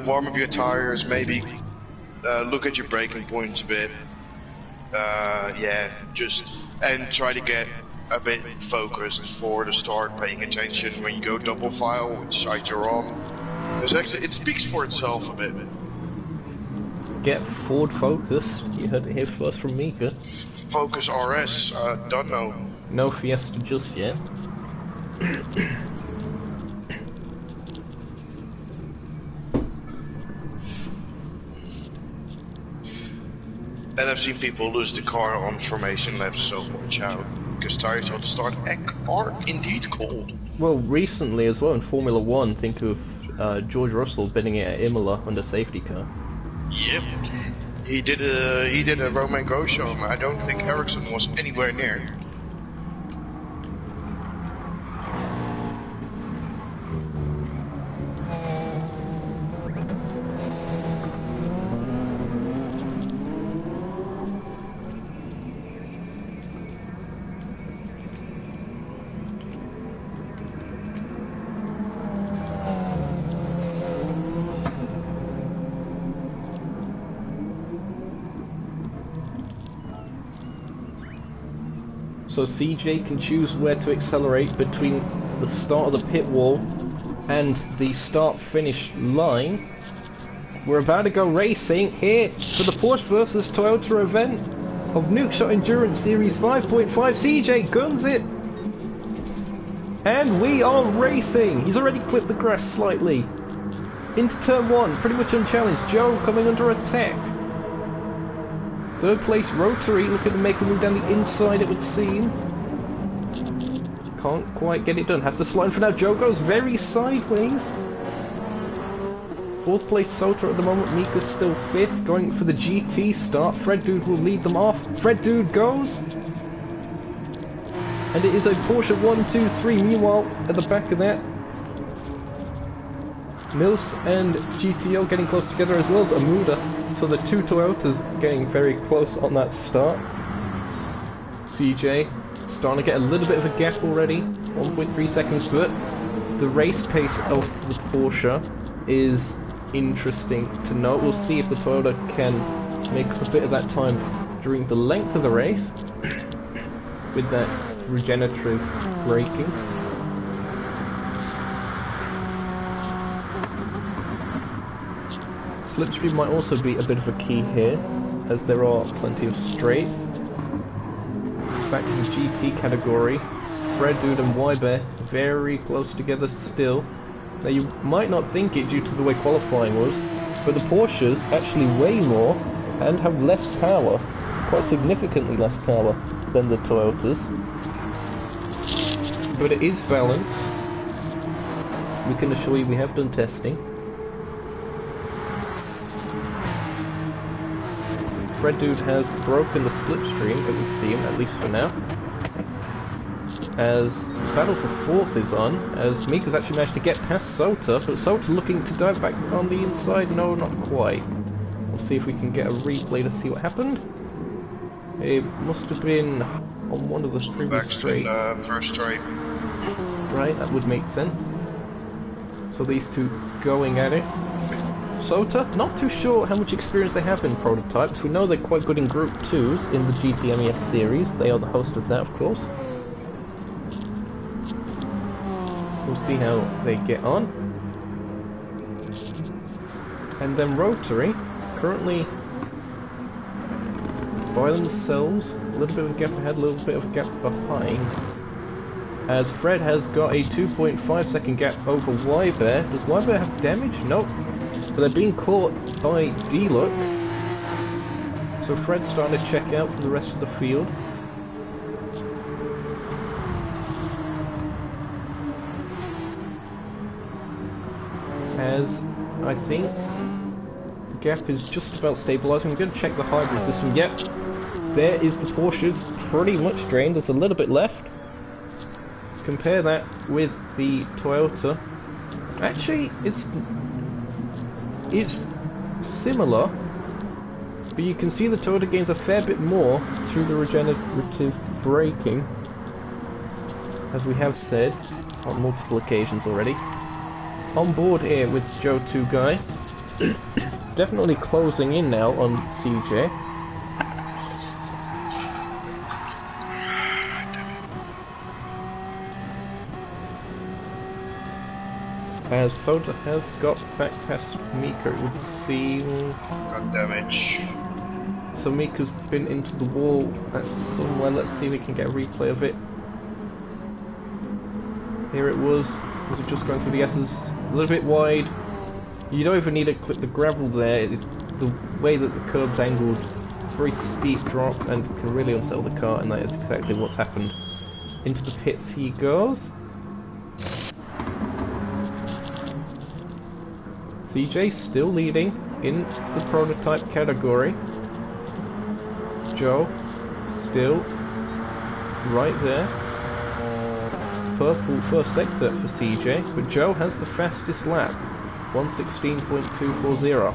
Warm up your tires, maybe look at your braking points a bit. Yeah, and try to get a bit focused for the start, paying attention when you go double file, which side you're on. Because actually, it speaks for itself a bit. Get forward focused. You heard it here first from Mika. Focus RS, don't know. No Fiesta just yet. And I've seen people lose the car on formation laps, so watch out, because tires at the start are indeed cold. Well, recently as well in Formula 1, think of George Russell bidding it at Imola under safety car. Yep. He did a Roman Go show. I don't think Ericsson was anywhere near. So CJ can choose where to accelerate between the start of the pit wall and the start-finish line. We're about to go racing here for the Porsche versus Toyota event of Nukeshot Endurance Series 5.5. CJ guns it! And we are racing! He's already clipped the grass slightly. Into turn 1, pretty much unchallenged. Joe coming under attack. Third place, Rotary, looking to make a move down the inside, it would seem. Can't quite get it done. Has to slide for now. Joe goes very sideways. Fourth place, Sota at the moment. Mika's still fifth. Going for the GT start. Fred Dude will lead them off. Fred Dude goes. And it is a Porsche 1-2-3. Meanwhile, at the back of that, Mills and GTO getting close together, as well as Amuda. So the two Toyotas getting very close on that start. CJ starting to get a little bit of a gap already, 1.3 seconds, but the race pace of the Porsche is interesting to note. We'll see if the Toyota can make a bit of that time during the length of the race with that regenerative braking. Slipstream might also be a bit of a key here, as there are plenty of straights. Back to the GT category, Fred Dude and Wybear very close together still. Now you might not think it due to the way qualifying was, but the Porsches actually weigh more and have less power, quite significantly less power than the Toyotas. But it is balanced. We can assure you we have done testing. Fred Dude has broken the slipstream, it would seem, at least for now. As the battle for fourth is on, as Mika's actually managed to get past Sota, but Sota looking to dive back on the inside, no, not quite. We'll see if we can get a replay to see what happened. It must have been on one of the previous straights. First straight. Right, that would make sense. So these two going at it. Sota, not too sure how much experience they have in prototypes. We know they're quite good in Group 2s in the GTMES series. They are the host of that, of course. We'll see how they get on. And then Rotary, currently by themselves, a little bit of a gap ahead, a little bit of a gap behind. As Fred has got a 2.5 second gap over Wybear. Does Wybear have damage? Nope. But they're being caught by D-Look. So Fred's starting to check out from the rest of the field. As I think the gap is just about stabilising. I'm going to check the hybrid system. Yep, there is the Porsche's pretty much drained. There's a little bit left. Compare that with the Toyota. Actually, it's similar, but you can see the Toyota gains a fair bit more through the regenerative braking, as we have said on multiple occasions already. On board here with Joe 2 Guy, definitely closing in now on CJ. As Sota has got back past Mika, it would seem. Got damage. So Mika's been into the wall at somewhere. Let's see if we can get a replay of it. Here it was. Was it just going through the S's? A little bit wide. You don't even need to clip the gravel there. The way that the curb's angled very steep drop and can really unsettle the car, and that is exactly what's happened. Into the pits he goes. CJ still leading in the prototype category. Joe still right there. Purple first sector for CJ, but Joe has the fastest lap, 1:16.240.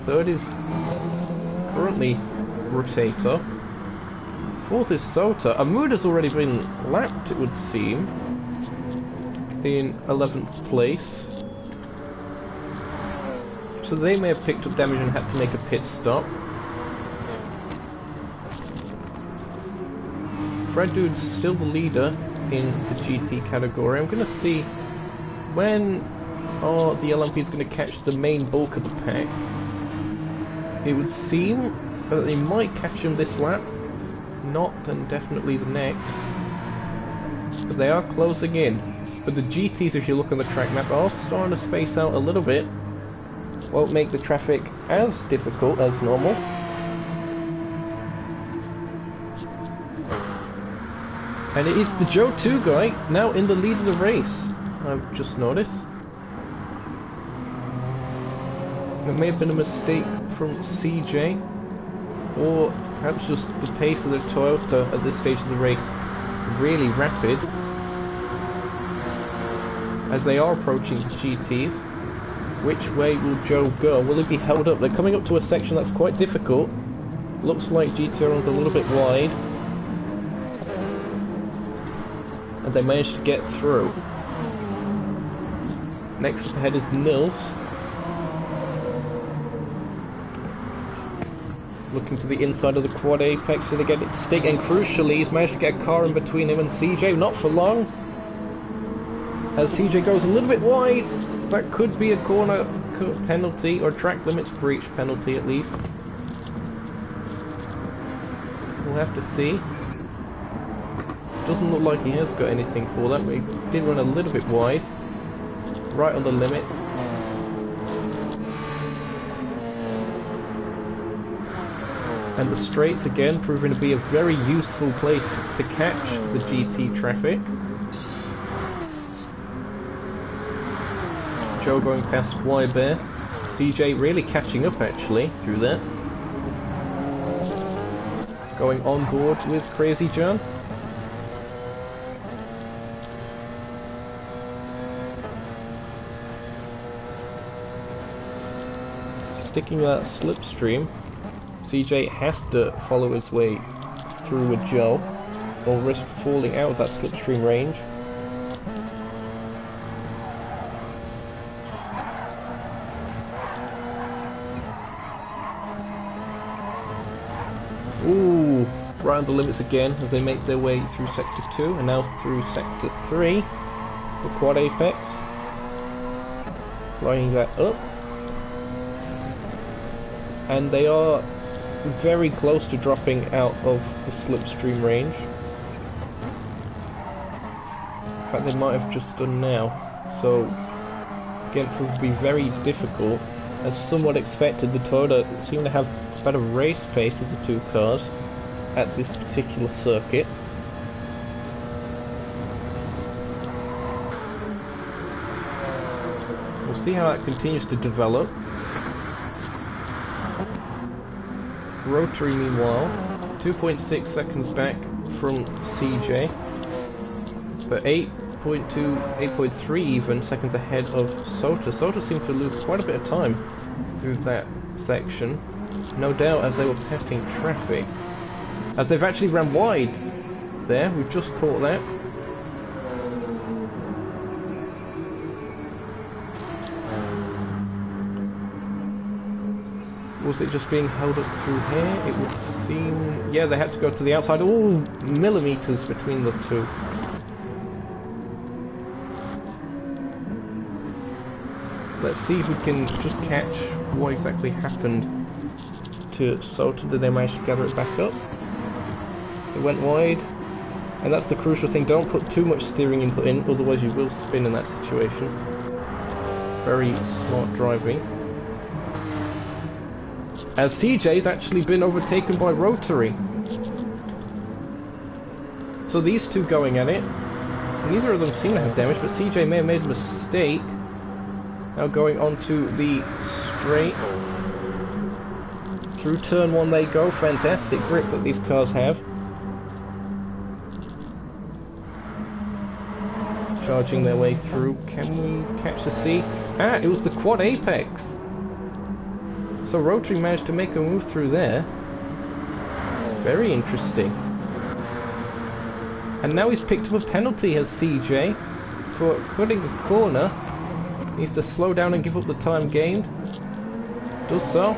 Third is currently Rotator. Fourth is Sota. Amuda's already been lapped, it would seem, in 11th place. So they may have picked up damage and had to make a pit stop. Fred Dude's still the leader in the GT category. I'm going to see when are the LMPs going to catch the main bulk of the pack. It would seem that they might catch him this lap. Not, then definitely the next. But they are closing in. But the GTs, if you look on the track map, are starting to space out a little bit. Won't make the traffic as difficult as normal. And it is the Joe 2 guy now in the lead of the race, I've just noticed. It may have been a mistake from CJ, or perhaps just the pace of the Toyota at this stage of the race really rapid, as they are approaching the GTs. Which way will Joe go? Will he be held up? They're coming up to a section that's quite difficult. Looks like GTR's a little bit wide. And they managed to get through. Next up ahead is Nils. Looking to the inside of the quad apex to get it to stick, and crucially he's managed to get a car in between him and CJ, not for long. As CJ goes a little bit wide, that could be a corner penalty, or track limits breach penalty at least. We'll have to see. Doesn't look like he has got anything for that, but he did run a little bit wide. Right on the limit. And the straights again proving to be a very useful place to catch the GT traffic. Joe going past Y Bear. CJ really catching up actually through that. Going on board with Crazy John. Sticking that slipstream. CJ has to follow his way through with Joe, or risk falling out of that slipstream range. Ooh, right on the limits again as they make their way through Sector 2 and now through Sector 3, the quad apex. Lining that up. And they are very close to dropping out of the slipstream range. In fact, they might have just done now. So, again, it proved to be very difficult. As somewhat expected, the Toyota seemed to have better race pace of the two cars at this particular circuit. We'll see how that continues to develop. Rotary, meanwhile, 2.6 seconds back from CJ, but 8.3 even seconds ahead of Sota. Sota seemed to lose quite a bit of time through that section, no doubt as they were passing traffic. As they've actually ran wide there, we've just caught that. Was it just being held up through here? It would seem... yeah, they had to go to the outside. All millimeters between the two. Let's see if we can just catch what exactly happened to Sota. Did they manage to gather it back up? It went wide. And that's the crucial thing. Don't put too much steering input in, otherwise you will spin in that situation. Very smart driving. as CJ's actually been overtaken by Rotary. So these two going at it. Neither of them seem to have damage, but CJ may have made a mistake. Now going onto the straight. Through turn one they go. Fantastic grip that these cars have. Charging their way through. Can we catch the C? Ah, it was the quad apex. So Rotary managed to make a move through there. Very interesting. And now he's picked up a penalty as CJ for cutting the corner. Needs to slow down and give up the time gained. Does so.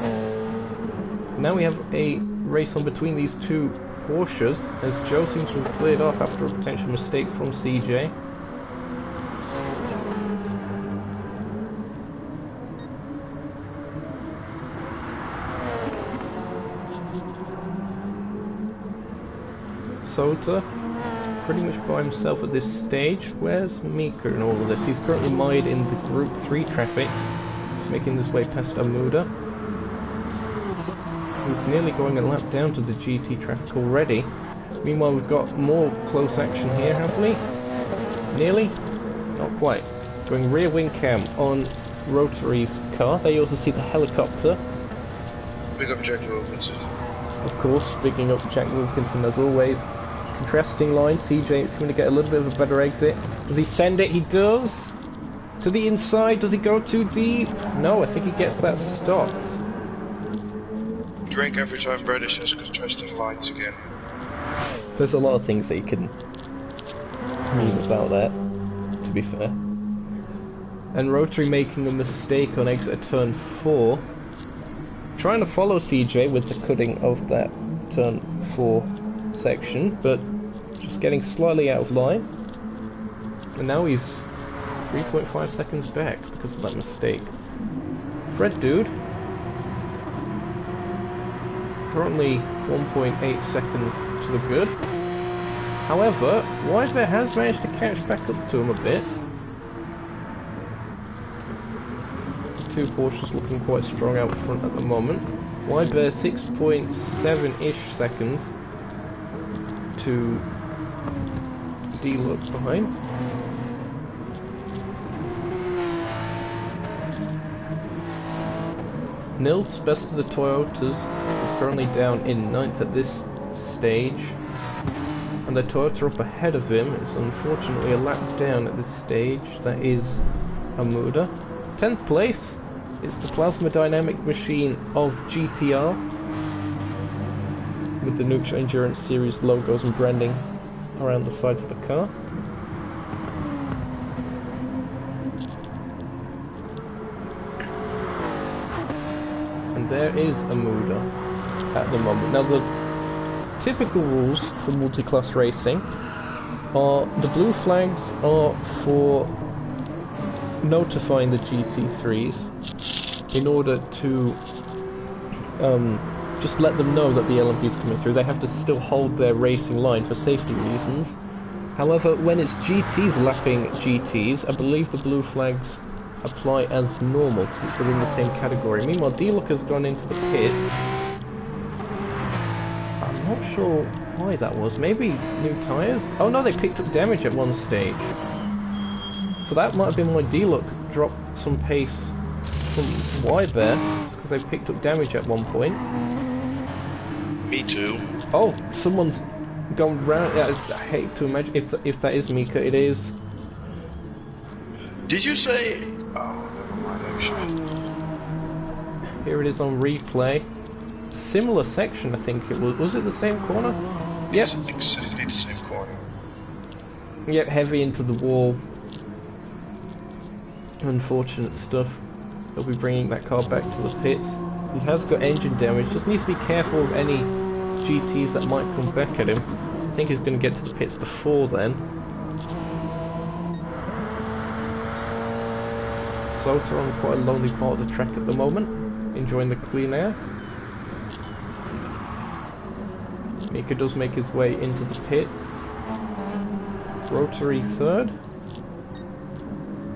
Now we have a race on between these two Porsches as Joe seems to have cleared off after a potential mistake from CJ. Sota, pretty much by himself at this stage. Where's Mika in all of this? He's currently mired in the Group 3 traffic, making his way past Amuda, who's nearly going a lap down to the GT traffic already. Meanwhile, we've got more close action here, haven't we? Nearly? Not quite. Going rear wing cam on Rotary's car. There you also see the helicopter. Big up Jack Wilkinson. Of course, picking up Jack Wilkinson as always. Contrasting line, CJ is going to get a little bit of a better exit. Does he send it? He does! To the inside, does he go too deep? No, I think he gets that stopped. Drink every time British has contrasting lines again. There's a lot of things that you can mean about that, to be fair. And Rotary making a mistake on exit turn 4. Trying to follow CJ with the cutting of that turn 4 section, but just getting slightly out of line. And now he's 3.5 seconds back because of that mistake. Fred Dude, currently 1.8 seconds to the good. However, Wisebear has managed to catch back up to him a bit. The two Porsches looking quite strong out front at the moment. Wisebear 6.7-ish seconds to D-Look behind. Nils, best of the Toyotas, is currently down in 9th at this stage, and the Toyota up ahead of him is unfortunately a lap down at this stage. That is Amuda. 10th place, it's the Plasma Dynamic Machine of GTR, with the Nukeshot Endurance Series logos and branding around the sides of the car. And there is Amuda at the moment. Now the typical rules for multi-class racing are the blue flags are for notifying the GT3s in order to just let them know that the LMP is coming through. They have to still hold their racing line for safety reasons. However, when it's GTs lapping GTs, I believe the blue flags apply as normal because it's within the same category. Meanwhile, D-Look has gone into the pit. I'm not sure why that was. Maybe new tyres? Oh no, they picked up damage at one stage. So that might have been why D-Look dropped some pace from wide there, because they picked up damage at one point. Me too. Oh, someone's gone round. Yeah, I hate to imagine if that is Mika. It is. Did you say? Oh, never mind. Actually, here it is on replay. Similar section, I think it was. Was it the same corner? Yep. It's exactly the same corner. Yep, heavy into the wall. Unfortunate stuff. They'll be bringing that car back to the pits. He has got engine damage. Just needs to be careful of any GTs that might come back at him. I think he's going to get to the pits before then. Sota on quite a lonely part of the track at the moment, enjoying the clean air. Mika does make his way into the pits. Rotary third.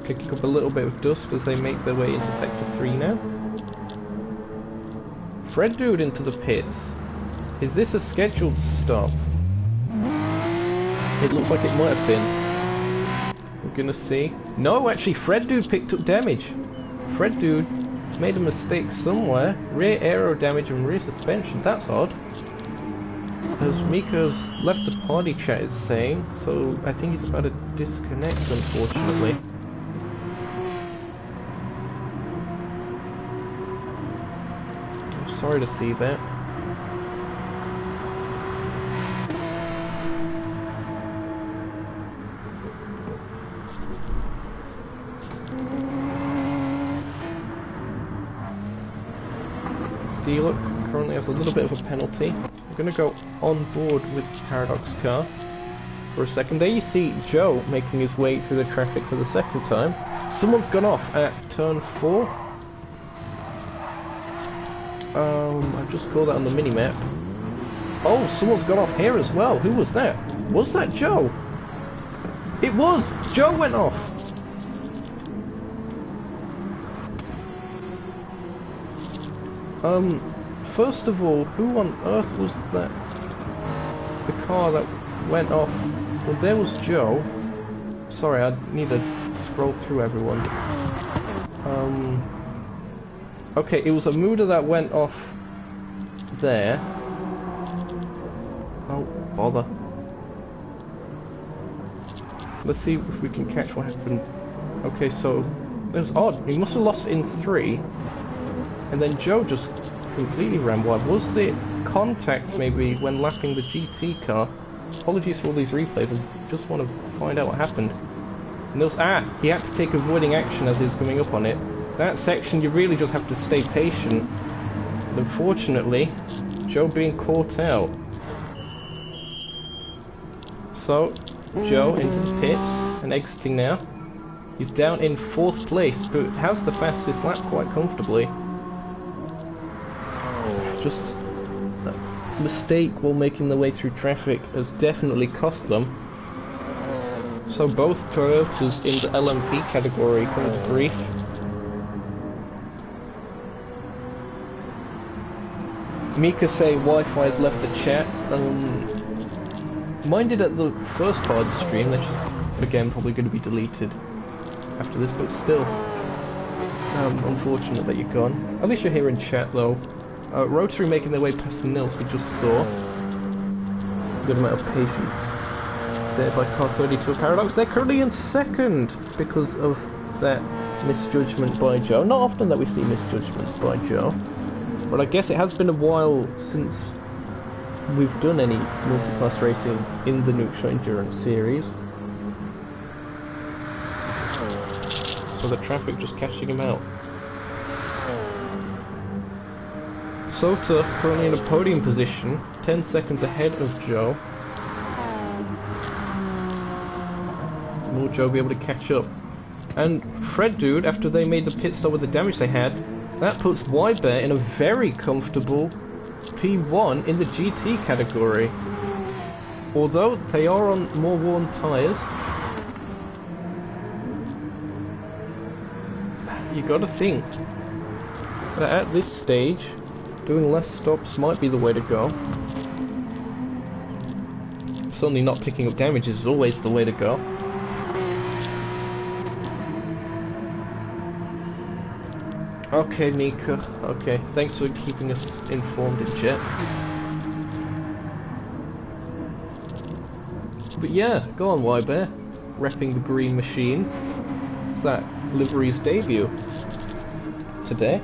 Kicking up a little bit of dust as they make their way into Sector 3 now. Fred Dude into the pits. Is this a scheduled stop? It looks like it might have been. We're gonna see. No, actually, Fred Dude picked up damage. Fred Dude made a mistake somewhere. Rear aero damage and rear suspension. That's odd. As Miko's left the party chat, it's saying. So I think he's about to disconnect, unfortunately. I'm sorry to see that. Dealer currently has a little bit of a penalty. We're going to go on board with Paradox car for a second. There you see Joe making his way through the traffic for the second time. Someone's gone off at turn 4. I've just called that on the mini-map. Oh, someone's gone off here as well. Who was that? Was that Joe? It was! Joe went off! First of all, who on earth was that? The car that went off? Well, there was Joe. Sorry, I need to scroll through everyone. Okay, it was a Muda that went off there. Oh, bother. Let's see if we can catch what happened. Okay, so it was odd. He must have lost in 3. And then Joe just completely ran wild. Was it contact maybe when lapping the GT car? Apologies for all these replays, I just want to find out what happened. And there was, he had to take avoiding action as he was coming up on it. That section you really just have to stay patient. And unfortunately, Joe being caught out. So, Joe into the pits and exiting now. He's down in 4th place, but has the fastest lap quite comfortably. Just a mistake while making their way through traffic has definitely cost them. So both Toyotas in the LMP category come to grief. Mika say Wi-Fi has left the chat. Mine did at the first part of the stream, which is again probably going to be deleted after this, but still. Unfortunate that you're gone. At least you're here in chat though. Rotary making their way past the Nils we just saw. Good amount of patience there by car 32 Paradox. They're currently in 2nd because of that misjudgment by Joe. Not often that we see misjudgments by Joe, but I guess it has been a while since we've done any multi-class racing in the Nukeshot Endurance series. So the traffic just catching him out. Sota currently in a podium position, 10 seconds ahead of Joe. Will Joe be able to catch up? And Fred Dude, after they made the pit stop with the damage they had, that puts Bear in a very comfortable P1 in the GT category. Although they are on more worn tyres, you gotta think that at this stage, doing less stops might be the way to go. Certainly not picking up damage is always the way to go. Okay, Mika. Okay, thanks for keeping us informed in chat. But yeah, go on, Y-Bear. Repping the green machine. It's that livery's debut today.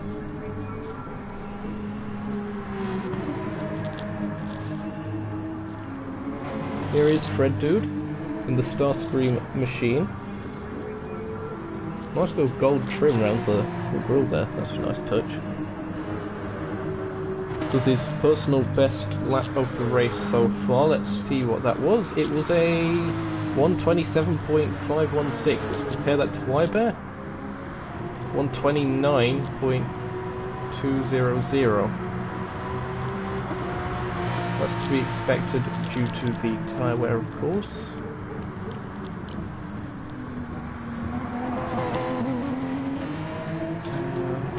Here is Fred Dude in the Starscream machine. Nice little gold trim around the grille there, that's a nice touch. Does his personal best lap of the race so far. Let's see what that was. It was a 127.516. Let's compare that to Y-Bear. 129.200. That's to be expected due to the tyre wear, of course.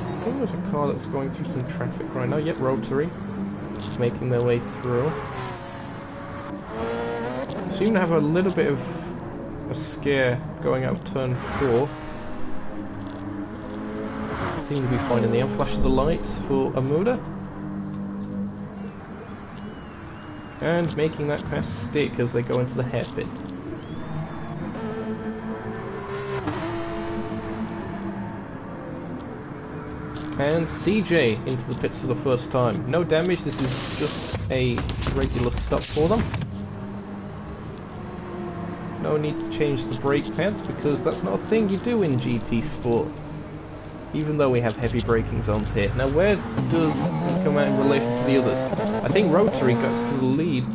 I think there's a car that's going through some traffic right now. Yep, Rotary. Making their way through. Seem to have a little bit of a scare going out of turn 4. Seem to be finding the flash of the lights for Amuda. And making that pass stick as they go into the hairpin. And CJ into the pits for the first time. No damage, this is just a regular stop for them. No need to change the brake pads because that's not a thing you do in GT Sport. Even though we have heavy braking zones here. Now where does he come out in relation to the others? I think Rotary gets to the lead.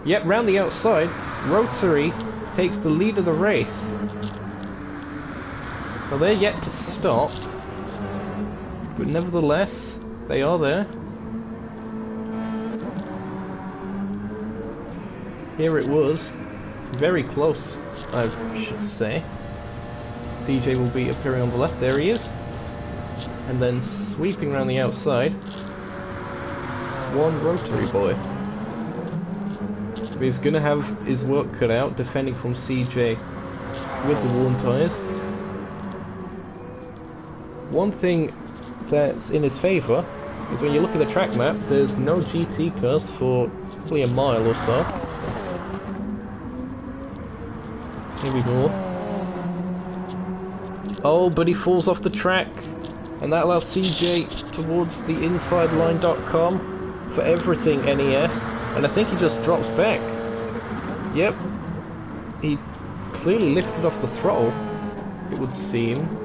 Yep, round the outside, Rotary takes the lead of the race. Well, they're yet to stop. But nevertheless, they are there. Here it was. Very close, I should say. CJ will be appearing on the left. There he is. And then sweeping around the outside. One Rotary boy. But he's going to have his work cut out defending from CJ with the worn tyres. One thing that's in his favour is when you look at the track map, there's no GT cars for probably a mile or so. Maybe more. Oh, but he falls off the track, and that allows CJ towards the InsideLine.com for everything NES, and I think he just drops back. Yep, he clearly lifted off the throttle, it would seem.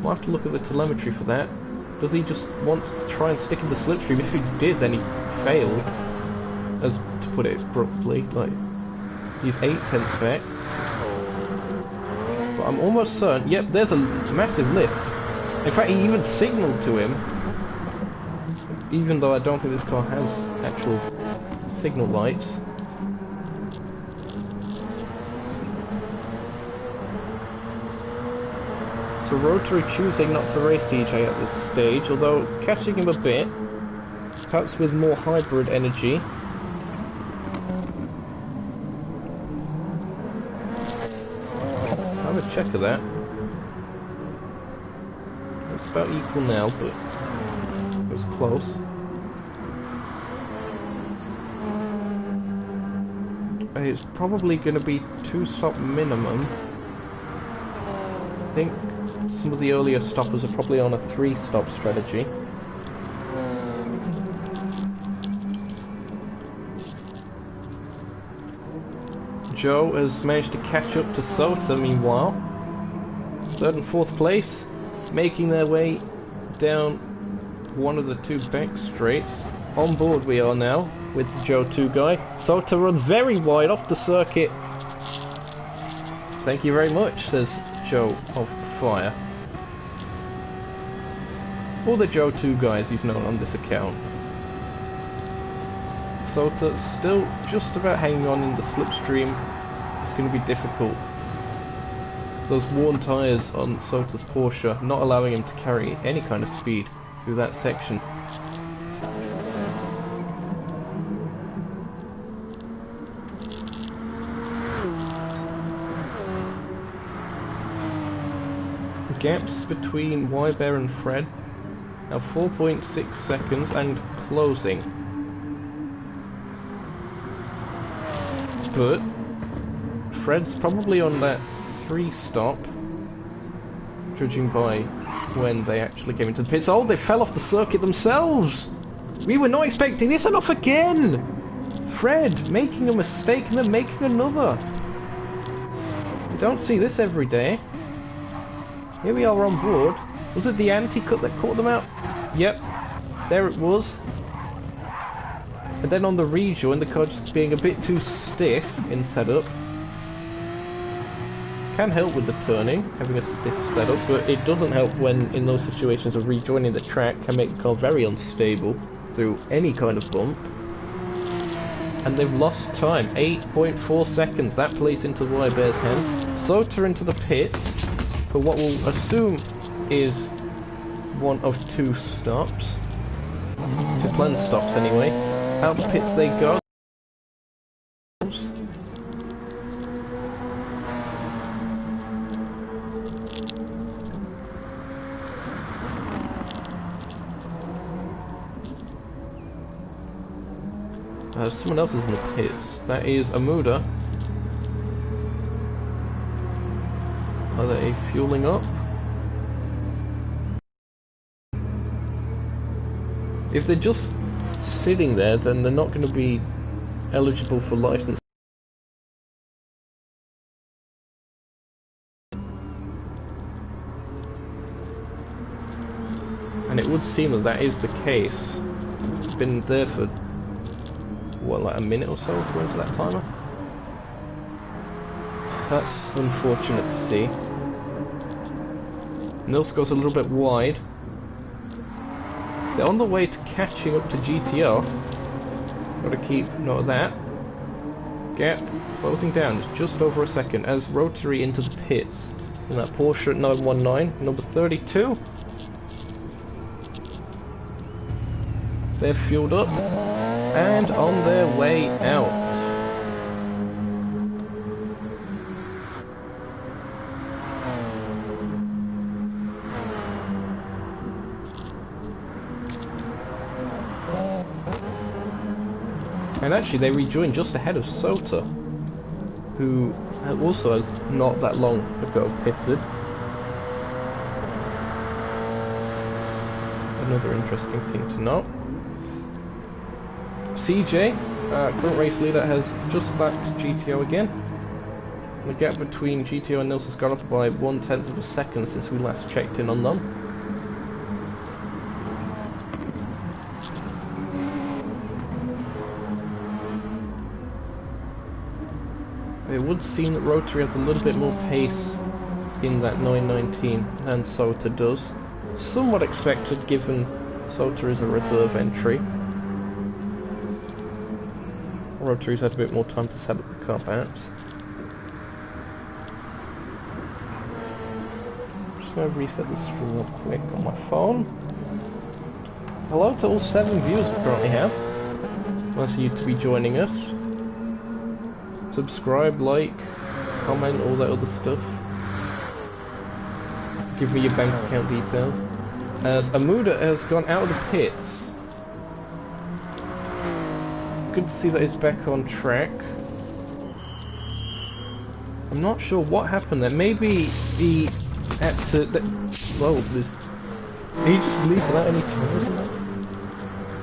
We'll have to look at the telemetry for that. Does he just want to try and stick in the slipstream? If he did, then he failed. As to put it abruptly, like, he's 8/10 back. But I'm almost certain, yep, there's a massive lift. In fact, he even signalled to him, even though I don't think this car has actual signal lights. So Rotary choosing not to race CJ at this stage, although catching him a bit, perhaps with more hybrid energy. Have a check of that. It's about equal now, but it was close. It's probably going to be 2-stop minimum. I think some of the earlier stoppers are probably on a 3-stop strategy. Joe has managed to catch up to Sota meanwhile. 3rd and 4th place, making their way down one of the 2 back straights. On board we are now with the Joe 2 guy. Sota runs very wide off the circuit. Thank you very much, says Joe of Fire. Or the Joe 2 guy as he's known on this account. Sota still just about hanging on in the slipstream. It's going to be difficult. Those worn tyres on Sota's Porsche not allowing him to carry any kind of speed through that section. Gaps between Wybear and Fred now 4.6 seconds and closing. But Fred's probably on that 3-stop, judging by when they actually came into the pits. Oh, they fell off the circuit themselves! We were not expecting this, and off again! Fred making a mistake and then making another. You don't see this every day. Here we are on board. Was it the anti-cut that caught them out? Yep, there it was. And then on the rejoin, the car just being a bit too stiff in setup. Can help with the turning, having a stiff setup, but it doesn't help when in those situations of rejoining the track can make the car very unstable through any kind of bump. And they've lost time, 8.4 seconds. That plays into Wybear's hands. Sota into the pits for what we'll assume is one of two stops. Two planned stops anyway. Out the pits they go. Someone else is in the pits. That is Amuda. Are they fueling up? If they're just sitting there, then they're not going to be eligible for license. And it would seem that that is the case. It's been there for, what, like a minute or so according to that timer? That's unfortunate to see. Nils goes a little bit wide. They're on the way to catching up to GTO. Gotta keep note of that. Gap closing down, it's just over a second as Rotary into the pits. In that Porsche 919, number 32. They're fueled up and on their way out. And actually they rejoined just ahead of Sota, who also has not that long ago pitted. Another interesting thing to note. CJ, current race leader, has just lapped GTO again. The gap between GTO and Nils has gone up by 1/10 of a second since we last checked in on them. It would seem that Rotary has a little bit more pace in that 919 than Sota does. Somewhat expected given Sota is a reserve entry. Rotary's had a bit more time to set up the car perhaps. Just going to reset the stream real quick on my phone. Hello to all 7 viewers we currently have. Nice of you to be joining us. Subscribe, like, comment, all that other stuff. Give me your bank account details. As Amuda has gone out of the pits. Good to see that he's back on track. I'm not sure what happened there. Maybe he had to... Whoa, did he just leave without any tires in that?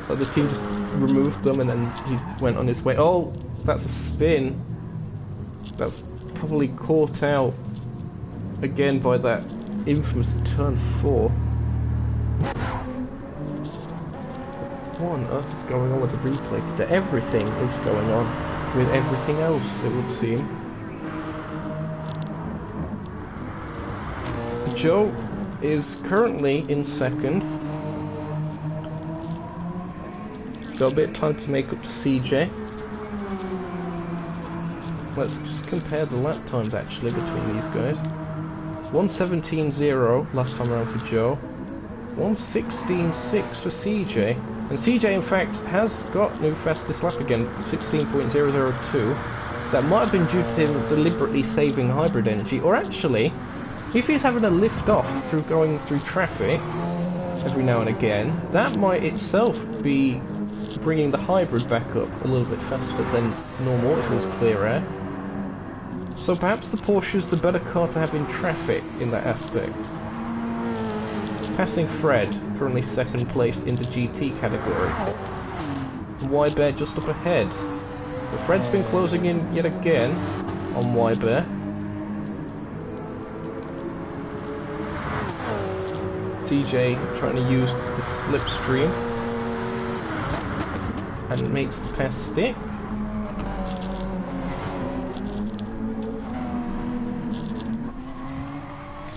Like the team just removed them and then he went on his way. Oh, that's a spin. That's probably caught out again by that infamous turn 4. What on earth is going on with the replay today? Everything is going on with everything else, it would seem. Joe is currently in second. He's got a bit of time to make up to CJ. Let's just compare the lap times actually between these guys. 1:17.0 last time around for Joe. 1:16.6 for CJ. And CJ in fact has got new fastest lap again, 16.002. That might have been due to him deliberately saving hybrid energy, or actually, if he's having a lift off through going through traffic every now and again, that might itself be bringing the hybrid back up a little bit faster than normal if it was clear air. So perhaps the Porsche is the better car to have in traffic in that aspect. Passing Fred, currently second place in the GT category. Y-Bear just up ahead. So Fred's been closing in yet again on Y-Bear. CJ trying to use the slipstream and makes the pass stick.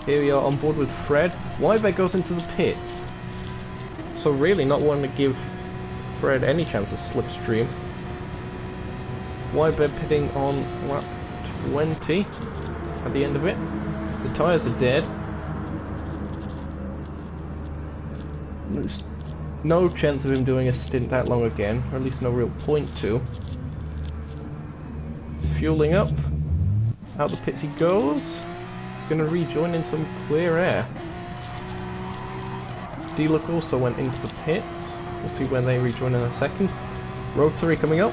Here we are on board with Fred. Y-Bear goes into the pits. So really not wanting to give Fred any chance of slipstream. Y-Bear pitting on lap 20 at the end of it. The tyres are dead. there's no chance of him doing a stint that long again, or at least no real point to. He's fueling up. Out the pits he goes. Gonna rejoin in some clear air. D-Look also went into the pits. We'll see when they rejoin in a second. Rotary coming up.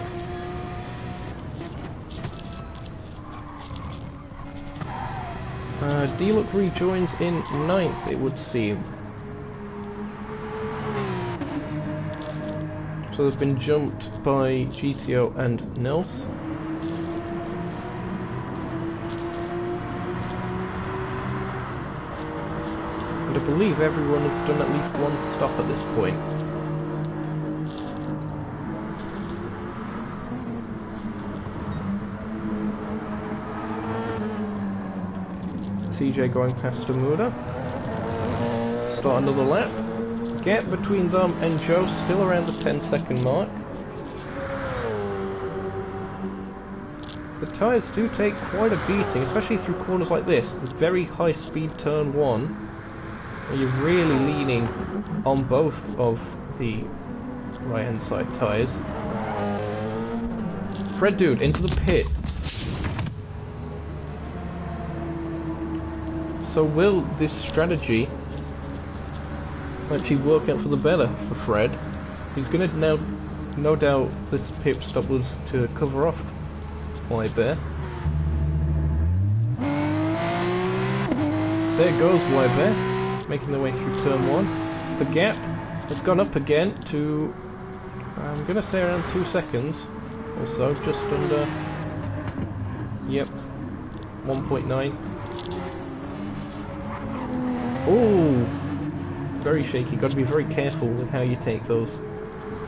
D-Look rejoins in 9th, it would seem. So they've been jumped by GTO and Nils. And I believe everyone has done at least one stop at this point. CJ going past Amuda. Start another lap. Gap between them and Joe still around the 10-second mark. The tyres do take quite a beating, especially through corners like this. The very high speed turn 1, where you're really leaning on both of the right hand side tyres. Fred Dude into the pit. So will this strategy actually work out for the better for Fred? He's going to now, no doubt, this pit stop was to cover off White Bear. There goes White Bear, making their way through turn 1. The gap has gone up again to, I'm going to say around 2 seconds or so, just under, yep, 1.9. Oh, very shaky. Got to be very careful with how you take those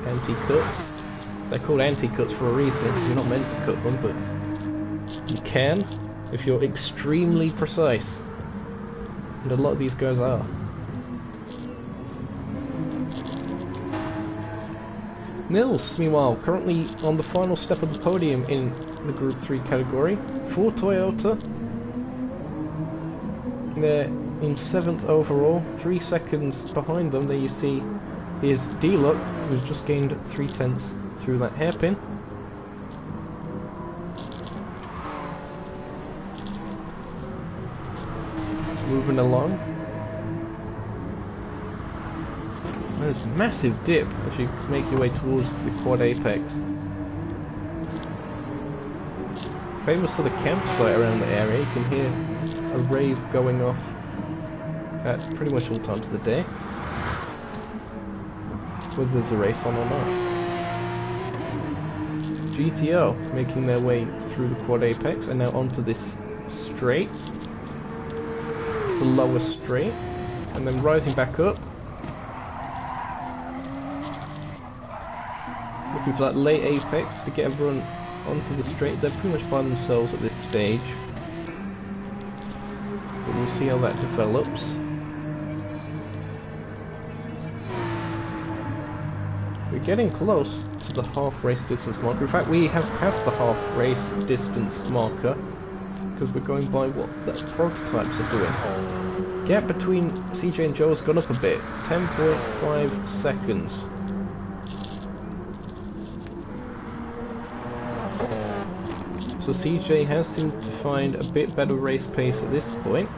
anti-cuts. They're called anti-cuts for a reason. You're not meant to cut them, but you can if you're extremely precise. And a lot of these guys are. Nils, meanwhile, currently on the final step of the podium in the Group 3 category for Toyota. They're in 7th overall, 3 seconds behind them. There you see is D-Look, who's just gained 3/10 through that hairpin. Moving along. There's a massive dip as you make your way towards the quad apex. Famous for the campsite around the area, you can hear a rave going off at pretty much all times of the day, whether there's a race on or not. GTO making their way through the quad apex and now onto this straight, the lower straight, and then rising back up, looking for that late apex to get everyone onto the straight. They're pretty much by themselves at this stage, but we'll see how that develops. We're getting close to the half race distance marker. In fact, we have passed the half race distance marker because we're going by what the prototypes are doing. Gap between CJ and Joe has gone up a bit, 10.5 seconds. So CJ has seemed to find a bit better race pace at this point.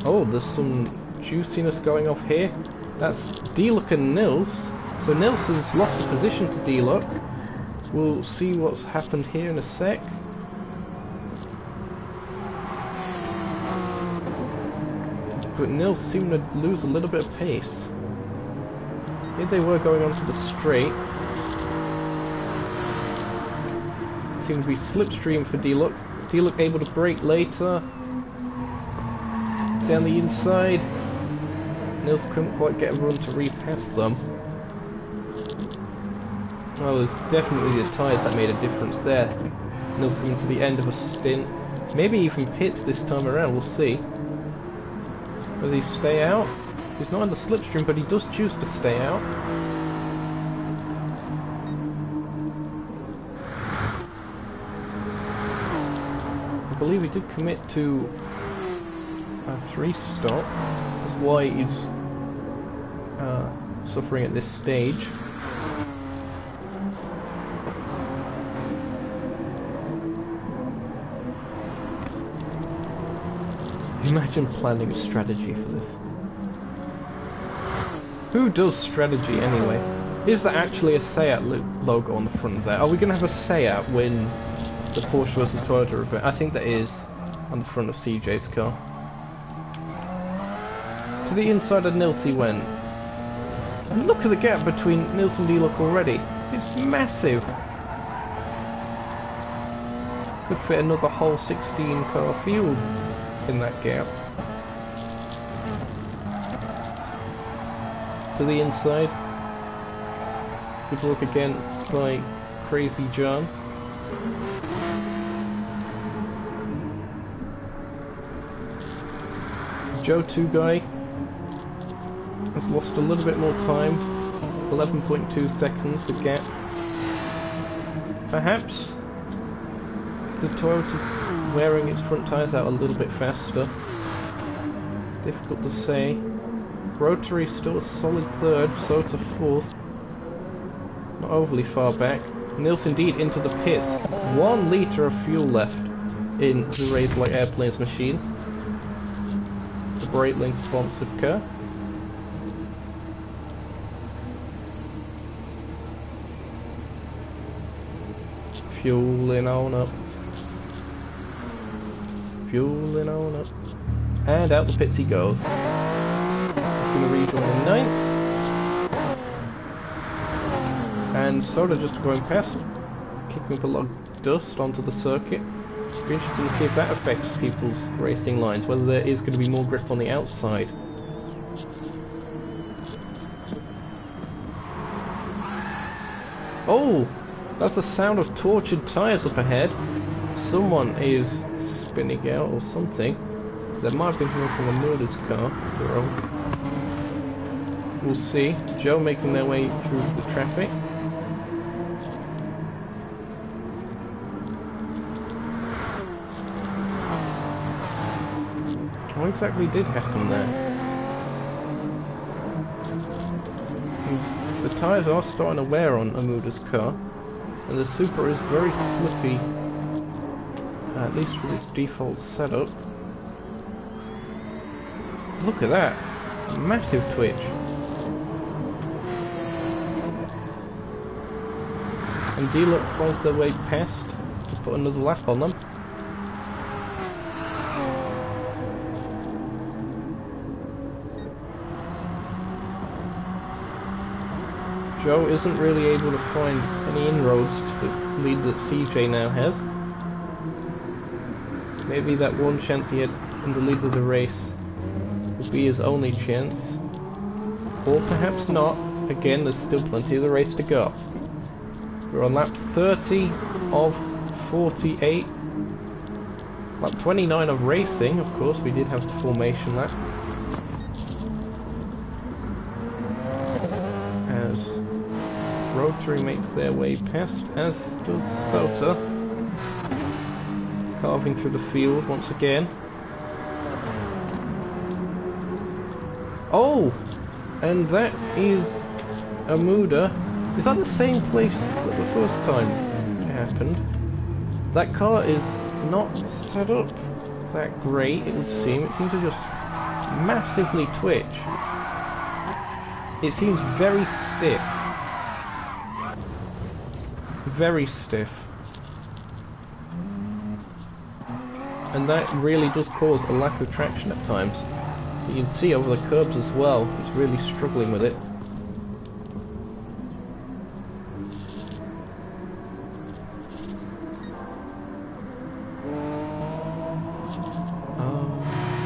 Oh, there's some juiciness going off here. That's D-Look and Nils. So Nils has lost a position to D-Look. We'll see what's happened here in a sec. But Nils seemed to lose a little bit of pace. Here they were going onto the straight. Seemed to be slipstream for D-Look. D-Look able to brake later. Down the inside. Nils couldn't quite get everyone to repass them. Well, it was definitely the tyres that made a difference there. Nils coming to the end of a stint. Maybe even pits this time around, we'll see. Does he stay out? He's not in the slipstream, but he does choose to stay out. I believe he did commit to a 3 stop. That's why he's suffering at this stage. Imagine planning a strategy for this. Who does strategy anyway? Is there actually a Seat logo on the front of there? Are we going to have a Seat win the Porsche versus Toyota event? I think there is on the front of CJ's car. To the inside of Nilsey went. And look at the gap between Nilsey and D-Lock already. It's massive. Could fit another whole 16 car field in that gap. To the inside. Good look again by Crazy John. Joe 2 guy has lost a little bit more time. 11.2 seconds, the gap. Perhaps the Toyota's wearing its front tyres out a little bit faster. Difficult to say. Rotary still a solid third, so it's a fourth. Not overly far back. Nils indeed into the pits. 1 litre of fuel left in the Race Like Airplanes machine. The Breitling sponsored car. Fueling on up. Fueling on up. And out the pits he goes. He's going to rejoin in 9th. And Soda just going past, kicking up a lot of dust onto the circuit. Be interesting to see if that affects people's racing lines, whether there is going to be more grip on the outside. Oh! That's the sound of tortured tyres up ahead. Someone is spinning out or something. There might have been coming from a murder's car. We'll see. Joe making their way through the traffic. What exactly did happen there? The tyres are starting to wear on Amuda's car, and the Supra is very slippy, at least with its default setup. Look at that! Massive twitch! And D-Lock finds their way past to put another lap on them. Joe isn't really able to find any inroads to the lead that CJ now has. Maybe that one chance he had in the lead of the race will be his only chance. Or perhaps not. Again, there's still plenty of the race to go. We're on lap 30 of 48. Lap 29 of racing, of course, we did have the formation lap. As Rotary makes their way past, as does Sota. Carving through the field once again. Oh! And that is Amuda. Is that the same place that the first time it happened? That car is not set up that great, it would seem. It seems to just massively twitch. It seems very stiff. Very stiff. And that really does cause a lack of traction at times. You can see over the curbs as well, it's really struggling with it.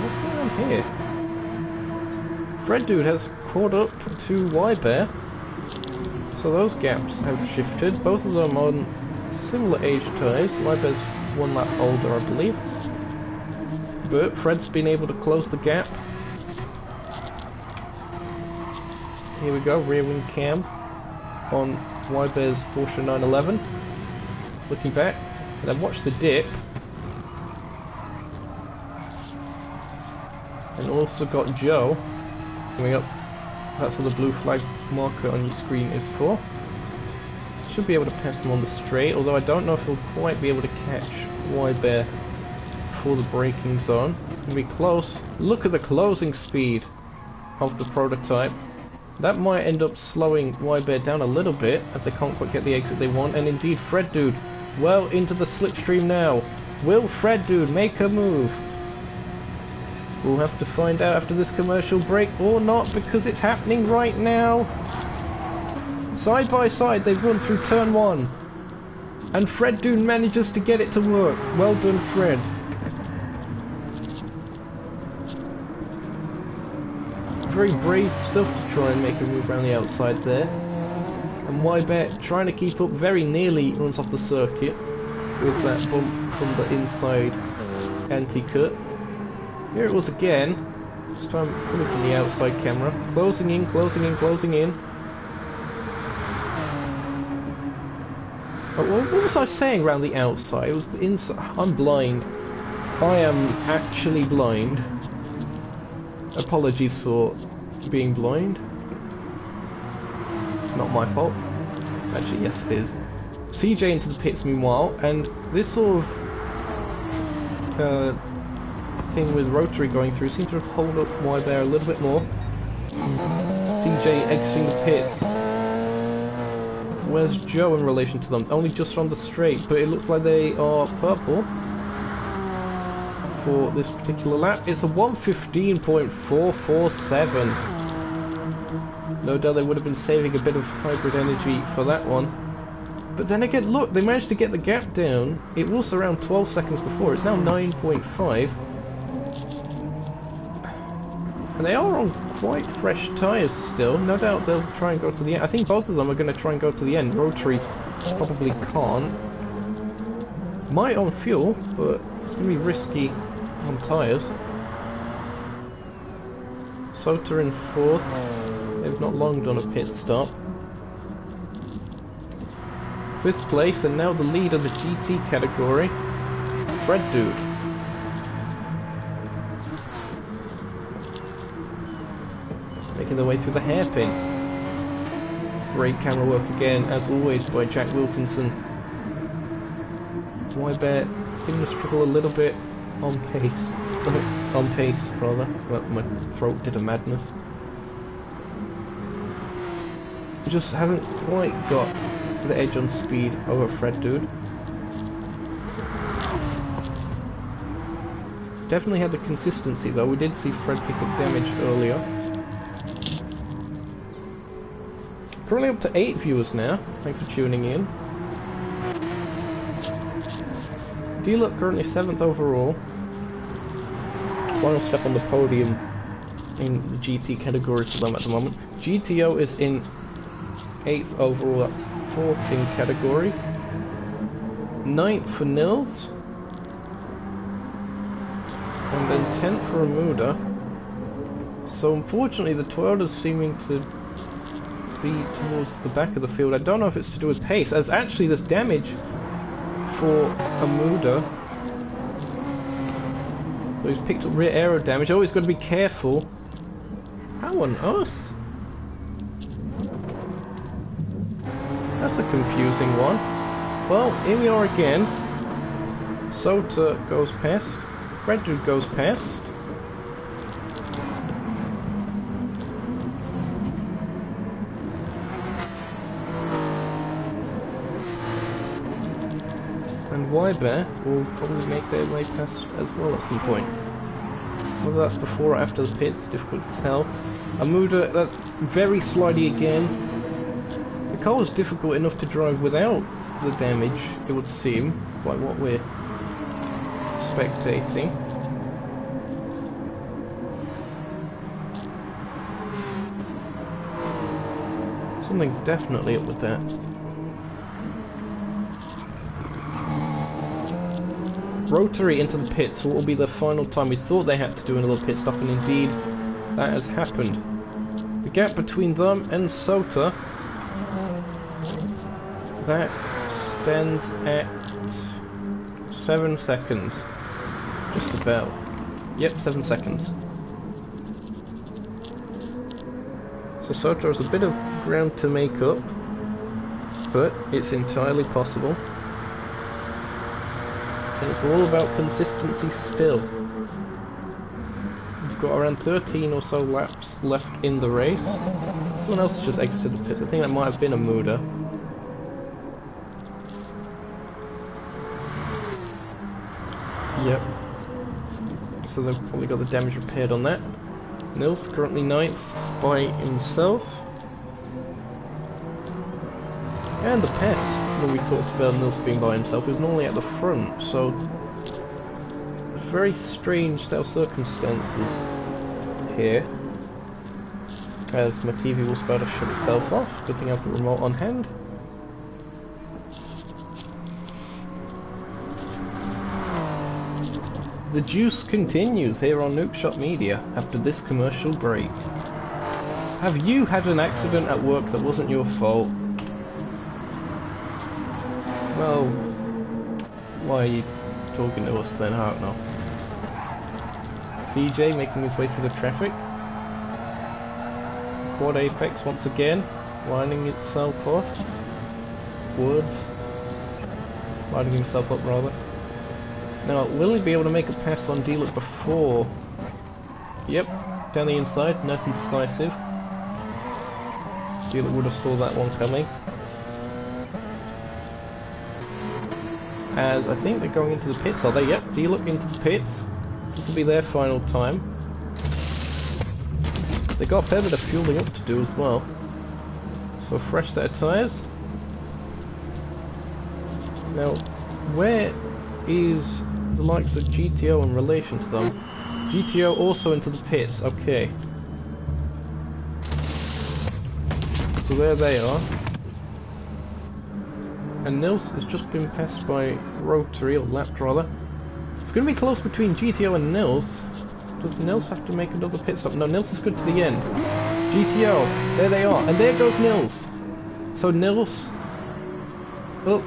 What's going on here? Fred Dude has caught up to Y-Bear. So those gaps have shifted, both of them on similar age tyres. Y-Bear's 1 lap older, I believe. But Fred's been able to close the gap. Here we go, rear wing cam on Y-Bear's Porsche 911. Looking back, and then watch the dip. And also got Joe coming up That's what the blue flag marker on your screen is for. Should be able to pass them on the straight, although I don't know if he'll quite be able to catch Bear before the braking zone. It'll be close. Look at the closing speed of the prototype. That might end up slowing Bear down a little bit as they can't quite get the exit they want. And indeed, Fred Dude well into the slipstream now. Will Fred Dude make a move? We'll have to find out after this commercial break, or not, because it's happening right now. Side by side, they've run through turn 1. And Fred Dude manages to get it to work. Well done, Fred. Very brave stuff to try and make a move around the outside there. And Wybet, trying to keep up, very nearly runs off the circuit with that bump from the inside anti-cut. Here it was again, this time fully from the outside camera. Closing in, closing in, closing in. Oh, well, what was I saying around the outside? It was the inside. I'm blind. I am actually blind. Apologies for being blind. It's not my fault. Actually, yes it is. CJ into the pits meanwhile, and this sort of thing with rotary going through seems to have held up Bear a little bit more. CJ exiting the pits. Where's Joe in relation to them? Only just on the straight, but it looks like they are purple for this particular lap. It's a 1:15.447. No doubt they would have been saving a bit of hybrid energy for that one. But then again, look, they managed to get the gap down. It was around 12 seconds before. It's now 9.5. And they are on quite fresh tyres still. No doubt they'll try and go to the end. I think both of them are going to try and go to the end. Rotary probably can't. Might on fuel, but it's going to be risky on tyres. Sota in 4th. They've not long done a pit stop. 5th place, and now the lead of the GT category, Fred Dude. Making their way through the hairpin. Great camera work again, as always, by Jack Wilkinson. Wybet seemed to struggle a little bit on pace. On pace, rather. Well, my throat did a madness. Just haven't quite got the edge on speed over Fred Dude. Definitely had the consistency though. We did see Fred pick up damage earlier. Currently up to 8 viewers now. Thanks for tuning in. D-Luck currently 7th overall. Final step on the podium in the GT category for them at the moment. GTO is in 8th overall, that's 4th in category. 9th for Nils. And then 10th for Amuda. So unfortunately the Toyota's seeming to be towards the back of the field. I don't know if it's to do with pace, as actually there's damage for Amuda. So he's picked up rear aero damage. Oh, he's got to be careful. How on earth? That's a confusing one. Well, here we are again. Sota goes past. Fred Dude goes past. And Wybet will probably make their way past as well at some point. Whether that's before or after the pits, difficult to tell. Amuda, that's very slidey again. The car was difficult enough to drive without the damage, it would seem, by what we're spectating. Something's definitely up with that. Rotary into the pits, what will be the final time. We thought they had to do another pit stop, and indeed that has happened. The gap between them and Sota, that stands at 7 seconds. Just about. Yep, 7 seconds. So Soto has a bit of ground to make up, but it's entirely possible. And it's all about consistency still. We've got around 13 or so laps left in the race. Someone else has just exited the pits. I think that might have been a Muda. Yep. So they've probably got the damage repaired on that. Nils currently 9th by himself. And the pass, when we talked about Nils being by himself, he was normally at the front, so very strange set of circumstances here. As my TV was about to shut itself off. Good thing I have the remote on hand. The juice continues here on Nukeshot Media after this commercial break. Have you had an accident at work that wasn't your fault? Well, why are you talking to us then? I don't know. CJ making his way through the traffic. Quad Apex once again, winding itself off. Woods. Winding himself up rather. Now, will he be able to make a pass on D-Look before? Yep, down the inside, nice and decisive. D-Look would have saw that one coming. As I think they're going into the pits, are they? Yep, D-Look into the pits. This will be their final time. They got a fair bit of fueling up to do as well. So a fresh set of tyres. Now, where is the likes of GTO in relation to them? GTO also into the pits, okay. So there they are. And Nils has just been passed by Rotary, or lapped rather. It's going to be close between GTO and Nils. Does Nils have to make another pit stop? No, Nils is good to the end. GTO, there they are, and there goes Nils. So Nils up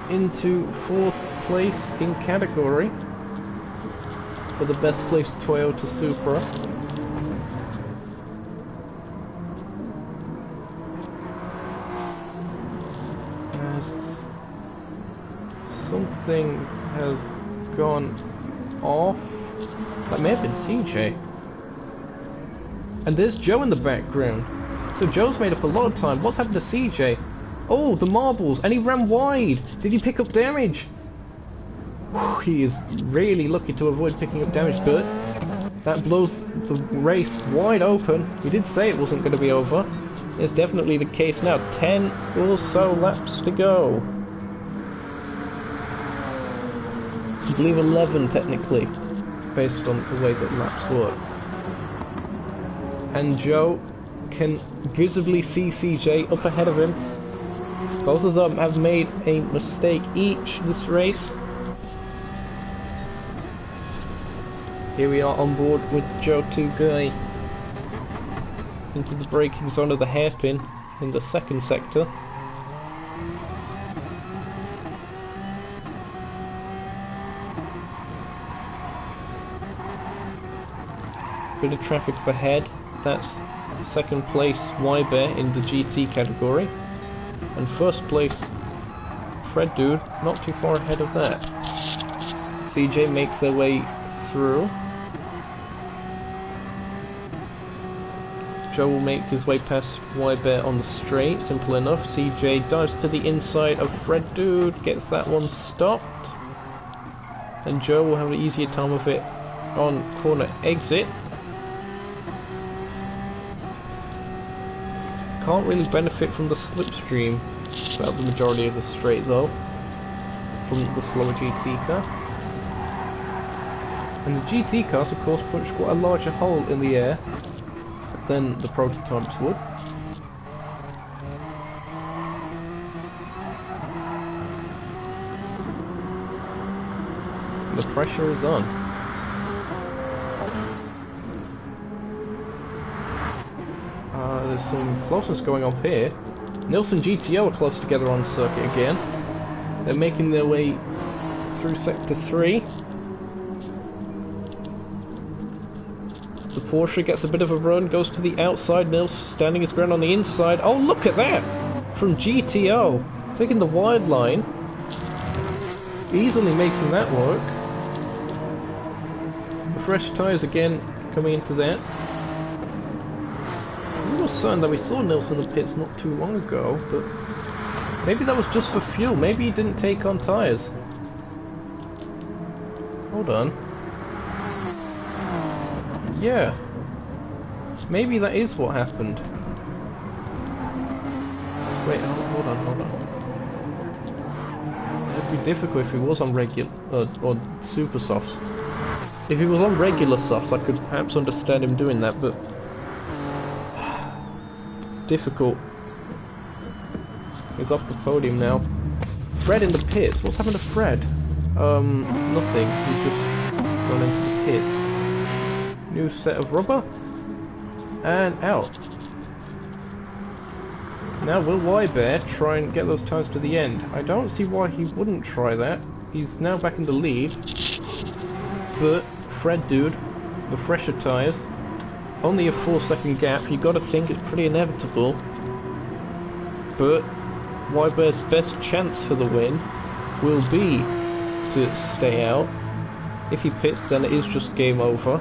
into 4th place in category for the best placed Toyota Supra. As something has gone off. That may have been CJ. And there's Joe in the background. So Joe's made up a lot of time. What's happened to CJ? Oh, the marbles, and he ran wide. Did he pick up damage? Whew, he is really lucky to avoid picking up damage, but that blows the race wide open. We did say it wasn't going to be over. It's definitely the case now. 10 or so laps to go. I believe 11 technically, based on the way that laps work. And Joe can visibly see CJ up ahead of him. Both of them have made a mistake each this race. Here we are on board with Joe 2 guy into the braking zone of the hairpin in the 2nd sector. Bit of traffic up ahead. That's 2nd place Y-Bear in the GT category. And 1st place Fred Dude, not too far ahead of that. CJ makes their way through. Joe will make his way past Y-Bear on the straight, simple enough. CJ dives to the inside of Fred Dude, gets that one stopped. And Joe will have an easier time of it on corner exit. Can't really benefit from the slipstream throughout the majority of the straight though, from the slower GT car. And the GT cars of course punch quite a larger hole in the air than the prototypes would. The pressure is on. There's some closeness going off here. Nils and GTO are close together on circuit again. They're making their way through sector 3. The Porsche gets a bit of a run, goes to the outside. Nils standing his ground on the inside. Oh, look at that! From GTO, taking the wide line, easily making that work. The fresh tyres again coming into that. It was something that we saw Nils in the pits not too long ago, but maybe that was just for fuel. Maybe he didn't take on tyres. Hold on. Yeah. Maybe that is what happened. Wait, hold on. It'd be difficult if he was on regular or super softs. If he was on regular softs, I could perhaps understand him doing that, but it's difficult. He's off the podium now. Fred in the pits. What's happened to Fred? Nothing. He's just gone into the pits. New set of rubber. And out. Now will Wybear try and get those tyres to the end? I don't see why he wouldn't try that. He's now back in the lead. But Fred dude, the fresher tyres, only a 4-second gap. You gotta think it's pretty inevitable. But Wybear's best chance for the win will be to stay out. If he pits, then it is just game over.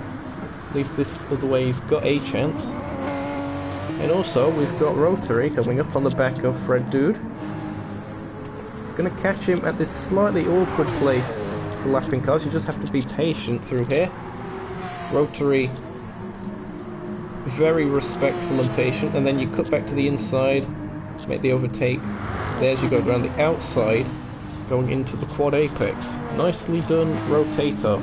At least this other way he's got a chance. And also, we've got Rotary coming up on the back of Fred Dude. It's going to catch him at this slightly awkward place for lapping cars. You just have to be patient through here. Rotary, very respectful and patient. And then you cut back to the inside, make the overtake. There's you go around the outside, going into the quad apex. Nicely done, Rotator.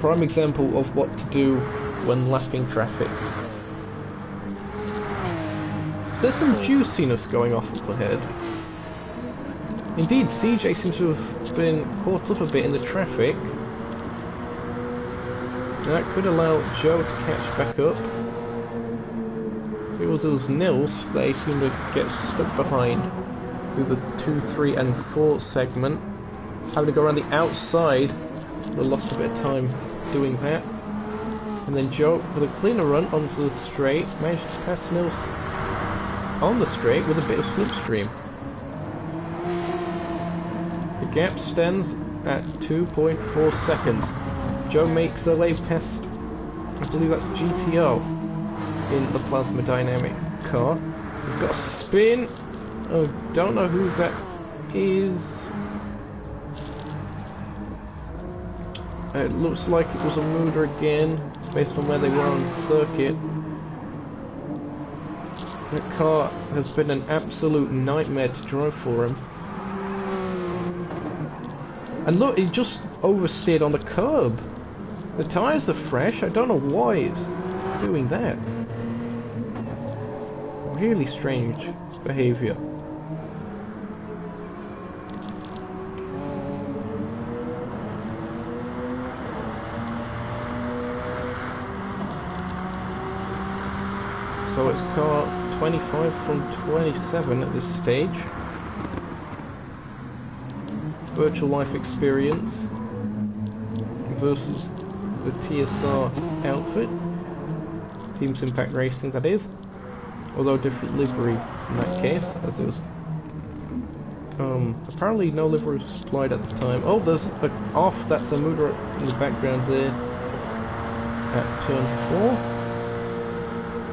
Prime example of what to do when lapping traffic. There's some juiciness going off up ahead. Indeed, CJ seems to have been caught up a bit in the traffic. That could allow Joe to catch back up. It was Nils they seem to get stuck behind through the 2, 3 and 4 segment. Having to go around the outside. We lost a bit of time doing that. And then Joe with a cleaner run onto the straight managed to pass Nils on the straight with a bit of slipstream. The gap stands at 2.4 seconds. Joe makes their way past, I believe that's GTO in the Plasma Dynamic car. We've got a spin. Oh, don't know who that is. It looks like it was a Muda again, based on where they were on the circuit. That car has been an absolute nightmare to drive for him. And look, he just oversteered on the curb. The tyres are fresh, I don't know why it's doing that. Really strange behaviour. So it's car 25 from 27 at this stage. Virtual Life Experience versus the TSR outfit. Teams Impact Racing, that is. Although different livery in that case, as it was. Apparently no livery was supplied at the time. Oh, there's a off, that's a Muda in the background there at turn 4.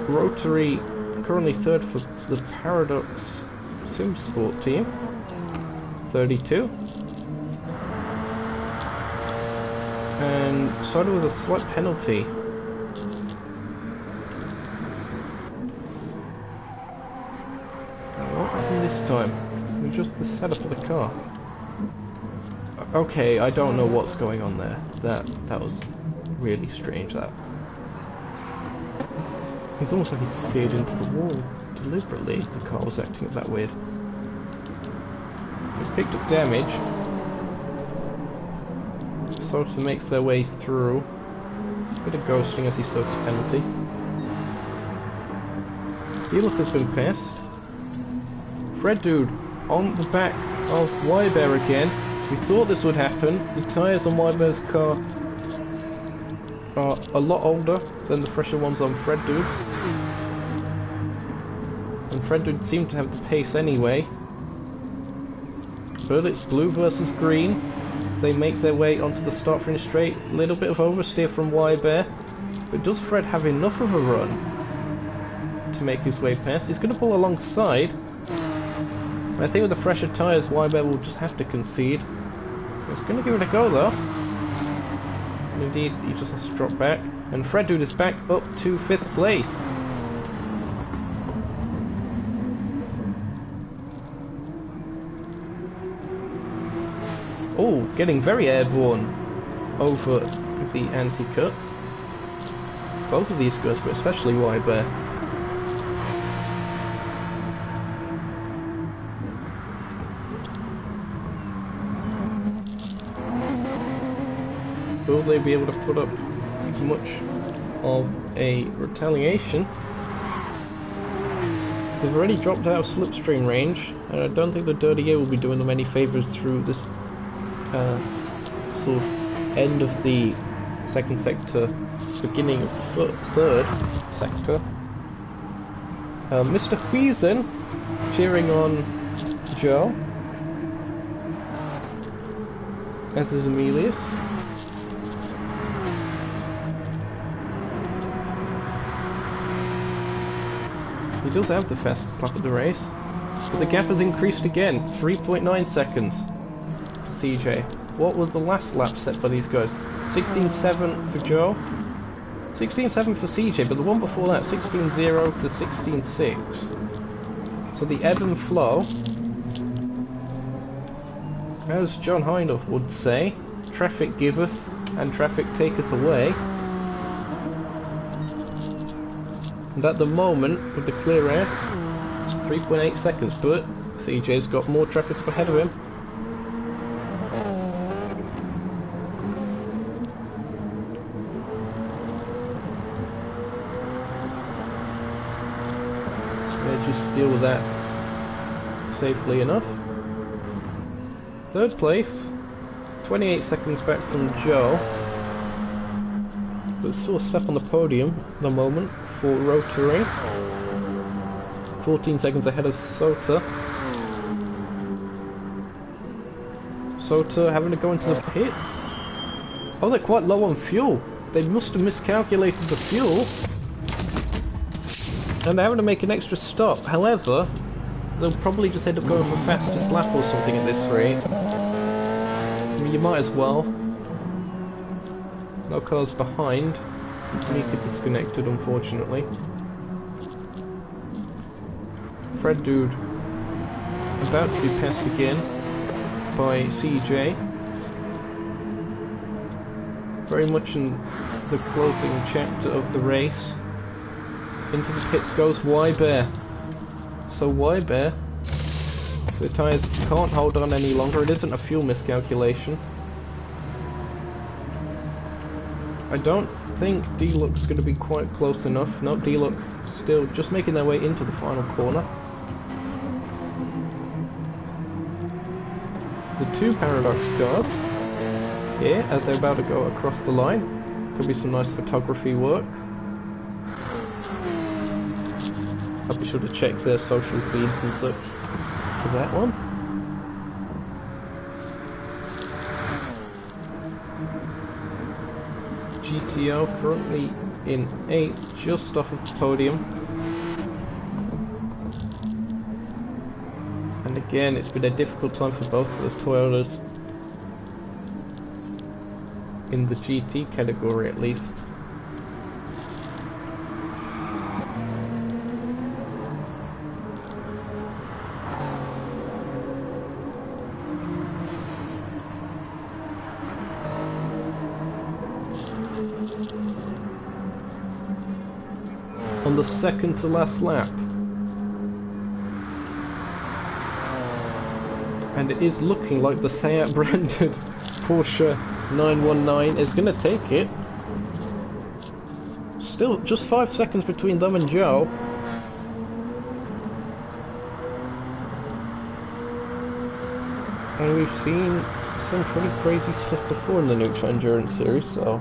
Rotary currently third for the Paradox Sim Sport team, 32. And started with a slight penalty. What happened this time? It was just the setup of the car. Okay, I don't know what's going on there. That was really strange, that. It's almost like he steered into the wall deliberately. The car was acting that weird. It picked up damage. Sort of makes their way through. Bit of ghosting as he soaked the penalty. D-Look has been passed. Fred Dude on the back of Wybear again. We thought this would happen. The tyres on Wybear's car are a lot older than the fresher ones on Fred Dudes. And Fred Dudes seem to have the pace anyway. But it's blue versus green. They make their way onto the start-finish straight. A little bit of oversteer from Y-Bear. But does Fred have enough of a run to make his way past? He's going to pull alongside. I think with the fresher tyres, Y-Bear will just have to concede. He's going to give it a go though. And indeed, he just has to drop back. And Fred Dude is back up to 5th place. Oh, getting very airborne over the anti-cut. Both of these guys, but especially Y-Bear. Will they be able to put up much of a retaliation? They've already dropped out of slipstream range, and I don't think the Dirty A will be doing them any favours through this sort of end of the second sector, beginning of the third sector. Mr. Huizen cheering on Joe, as is Emilius. He does have the fastest lap of the race, but the gap has increased again, 3.9 seconds to CJ. What was the last lap set by these guys? 16.7 for Joe, 16.7 for CJ, but the one before that, 16.0 to 16.6. So the ebb and flow, as John Hindhaugh would say, traffic giveth and traffic taketh away. And at the moment, with the clear air, it's 3.8 seconds, but CJ's got more traffic up ahead of him. They just deal with that safely enough. Third place, 28 seconds back from Joe. But still a step on the podium at the moment for Rotary. 14 seconds ahead of Sota. Sota having to go into the pits. Oh, they're quite low on fuel. They must have miscalculated the fuel. And they're having to make an extra stop. However, they'll probably just end up going for fastest lap or something at this rate. I mean, you might as well. No cars behind, since Mika disconnected, unfortunately. Fred Dude about to be passed again by CJ. Very much in the closing chapter of the race. Into the pits goes Y-Bear. So Y-Bear, the tyres can't hold on any longer. It isn't a fuel miscalculation. I don't think D-Luck's going to be quite close enough. No, D-Luck still just making their way into the final corner. The two Paradox cars here, as they're about to go across the line. Could be some nice photography work. I'll be sure to check their social feeds and such for that one. GTO currently in 8th, just off of the podium. And again, it's been a difficult time for both of the Toyotas. In the GT category at least. On the second to last lap. And it is looking like the Seat branded Porsche 919 is going to take it. Still just 5 seconds between them and Joe. And we've seen some pretty crazy stuff before in the Nukeshot Endurance Series, so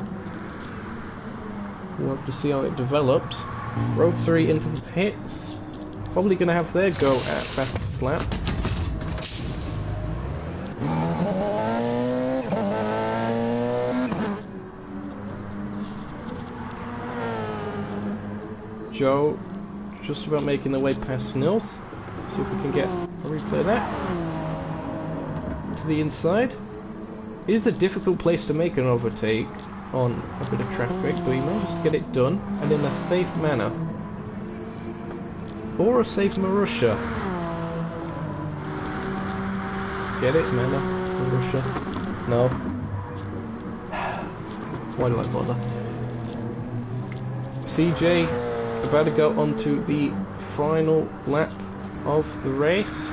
We'll have to see how it develops. Rotary into the pits. Probably going to have their go at fastest lap. Joe just about making their way past Nils. See if we can get a replay of that. To the inside. It is a difficult place to make an overtake on a bit of traffic, but we managed to get it done, and in a safe manner. Or a safe Marussia. Get it, manner? Marussia? No. Why do I bother? CJ about to go onto the final lap of the race.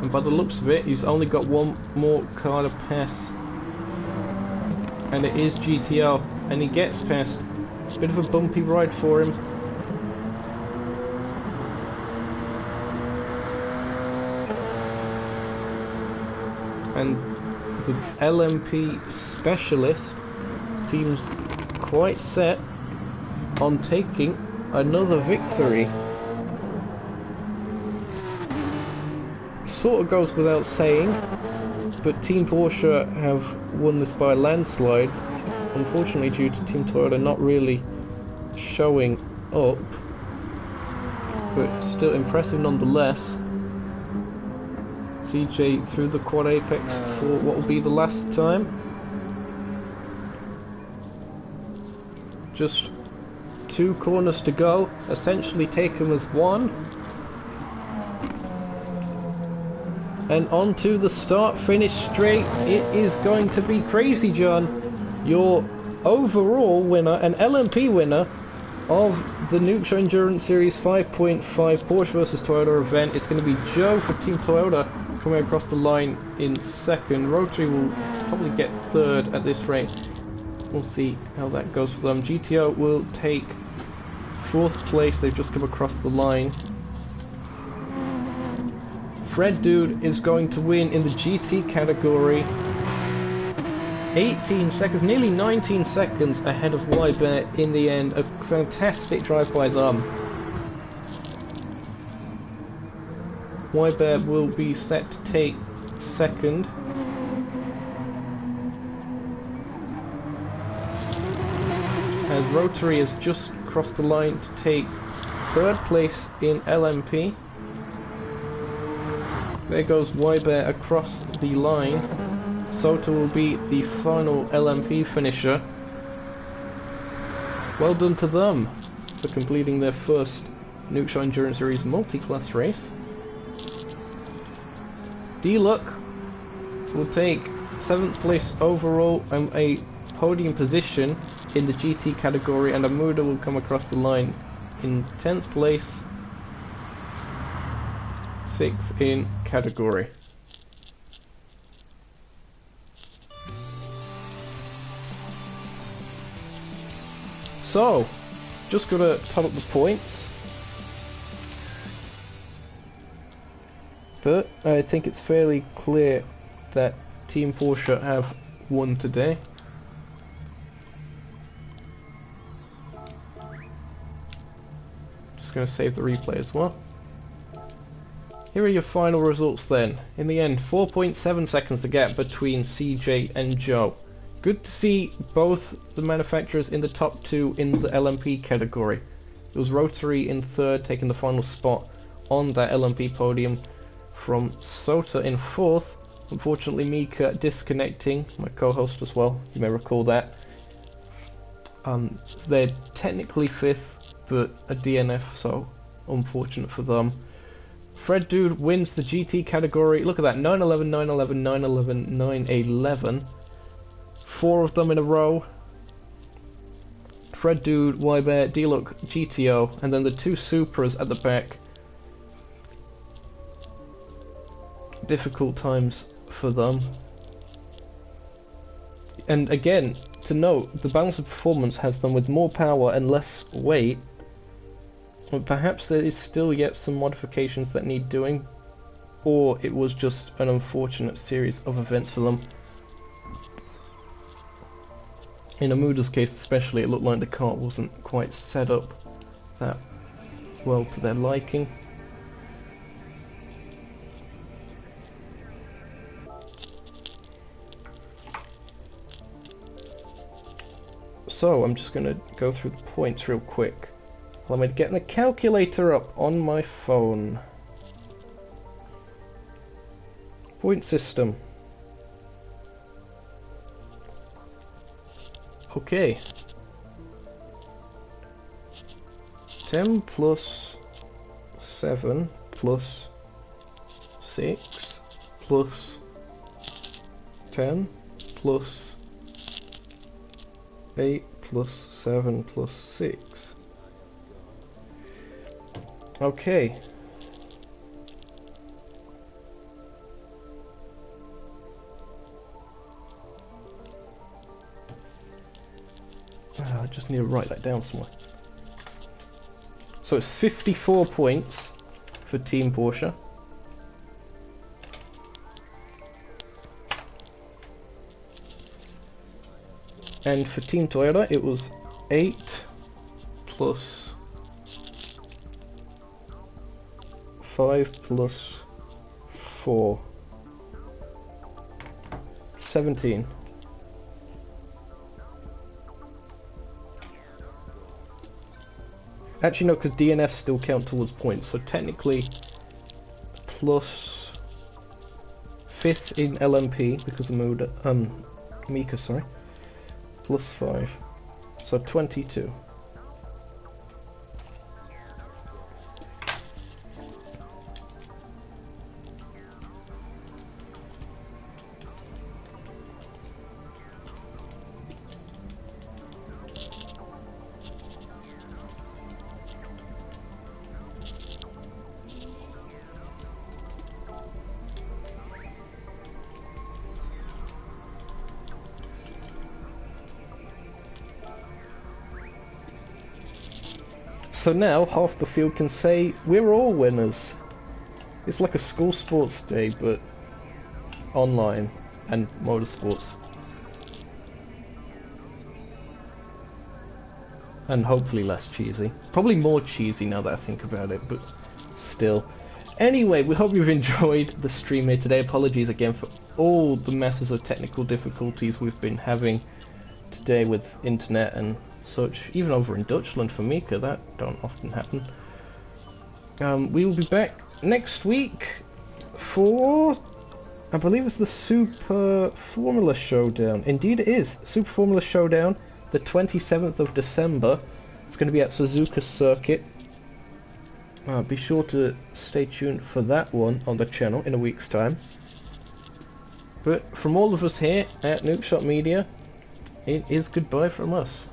And by the looks of it, he's only got one more car to pass. And it is GTO. And he gets past. Bit of a bumpy ride for him. And the LMP specialist seems quite set on taking another victory. Sort of goes without saying, but Team Porsche have won this by a landslide, unfortunately due to Team Toyota not really showing up, but still impressive nonetheless. CJ through the quad apex for what will be the last time. Just 2 corners to go, essentially take them as one. And on to the start-finish straight. It is going to be crazy, John. Your overall winner, an LMP winner of the Nukeshot Endurance Series 5.5 Porsche vs Toyota event. It's going to be Joe for Team Toyota coming across the line in second. Rotary will probably get third at this rate. We'll see how that goes for them. GTO will take 4th place. They've just come across the line. Fred Dude is going to win in the GT category. 18 seconds, nearly 19 seconds ahead of Wybear in the end. A fantastic drive by them. Wybear will be set to take second. As Rotary has just crossed the line to take 3rd place in LMP. There goes Wybear across the line. Sota will be the final LMP finisher. Well done to them for completing their first Nukeshot Endurance Series multi-class race. D-Luck will take 7th place overall and a podium position in the GT category, and Amuda will come across the line in 10th place, 6th in category. So, just gotta top up the points. But I think it's fairly clear that Team Porsche have won today. Just gonna save the replay as well. Here are your final results then. In the end, 4.7 seconds the gap between CJ and Joe. Good to see both the manufacturers in the top 2 in the LMP category. It was Rotary in 3rd, taking the final spot on that LMP podium from Sota in 4th. Unfortunately, Mika disconnecting, my co-host as well, you may recall that. They're technically 5th, but a DNF, so unfortunate for them. Fred Dude wins the GT category. Look at that, 9-11, 9-11, 9-11, 9-11. 4 of them in a row. Fred Dude, Wybear, D-Luck, GTO, and then the 2 Supras at the back. Difficult times for them. And again, to note, the balance of performance has them with more power and less weight. But perhaps there is still yet some modifications that need doing, or it was just an unfortunate series of events for them. In Amuda's case especially, it looked like the car wasn't quite set up that well to their liking. So I'm just going to go through the points real quick. Well, I'm getting the calculator up on my phone. Point system. Okay. 10 plus 7 plus 6 plus 10 plus 8 plus 7 plus 6. Okay. I just need to write that down somewhere. So it's 54 points for Team Porsche. And for Team Toyota it was 8 plus 5 plus 4. 17. Actually no, because DNFs still count towards points, so technically plus 5th in LMP because of Mika, sorry, plus 5, so 22. So now half the field can say we're all winners. It's like a school sports day, but online and motorsports. And hopefully less cheesy. Probably more cheesy now that I think about it, but still. Anyway, we hope you've enjoyed the stream here today. Apologies again for all the masses of technical difficulties we've been having today with internet and such, even over in Dutchland for Mika, that don't often happen. We will be back next week for, I believe it's the Super Formula Showdown. Indeed it is, Super Formula Showdown, the 27th of December. It's going to be at Suzuka Circuit. Be sure to stay tuned for that one on the channel in a week's time. But from all of us here at Nukeshot Media, it is goodbye from us.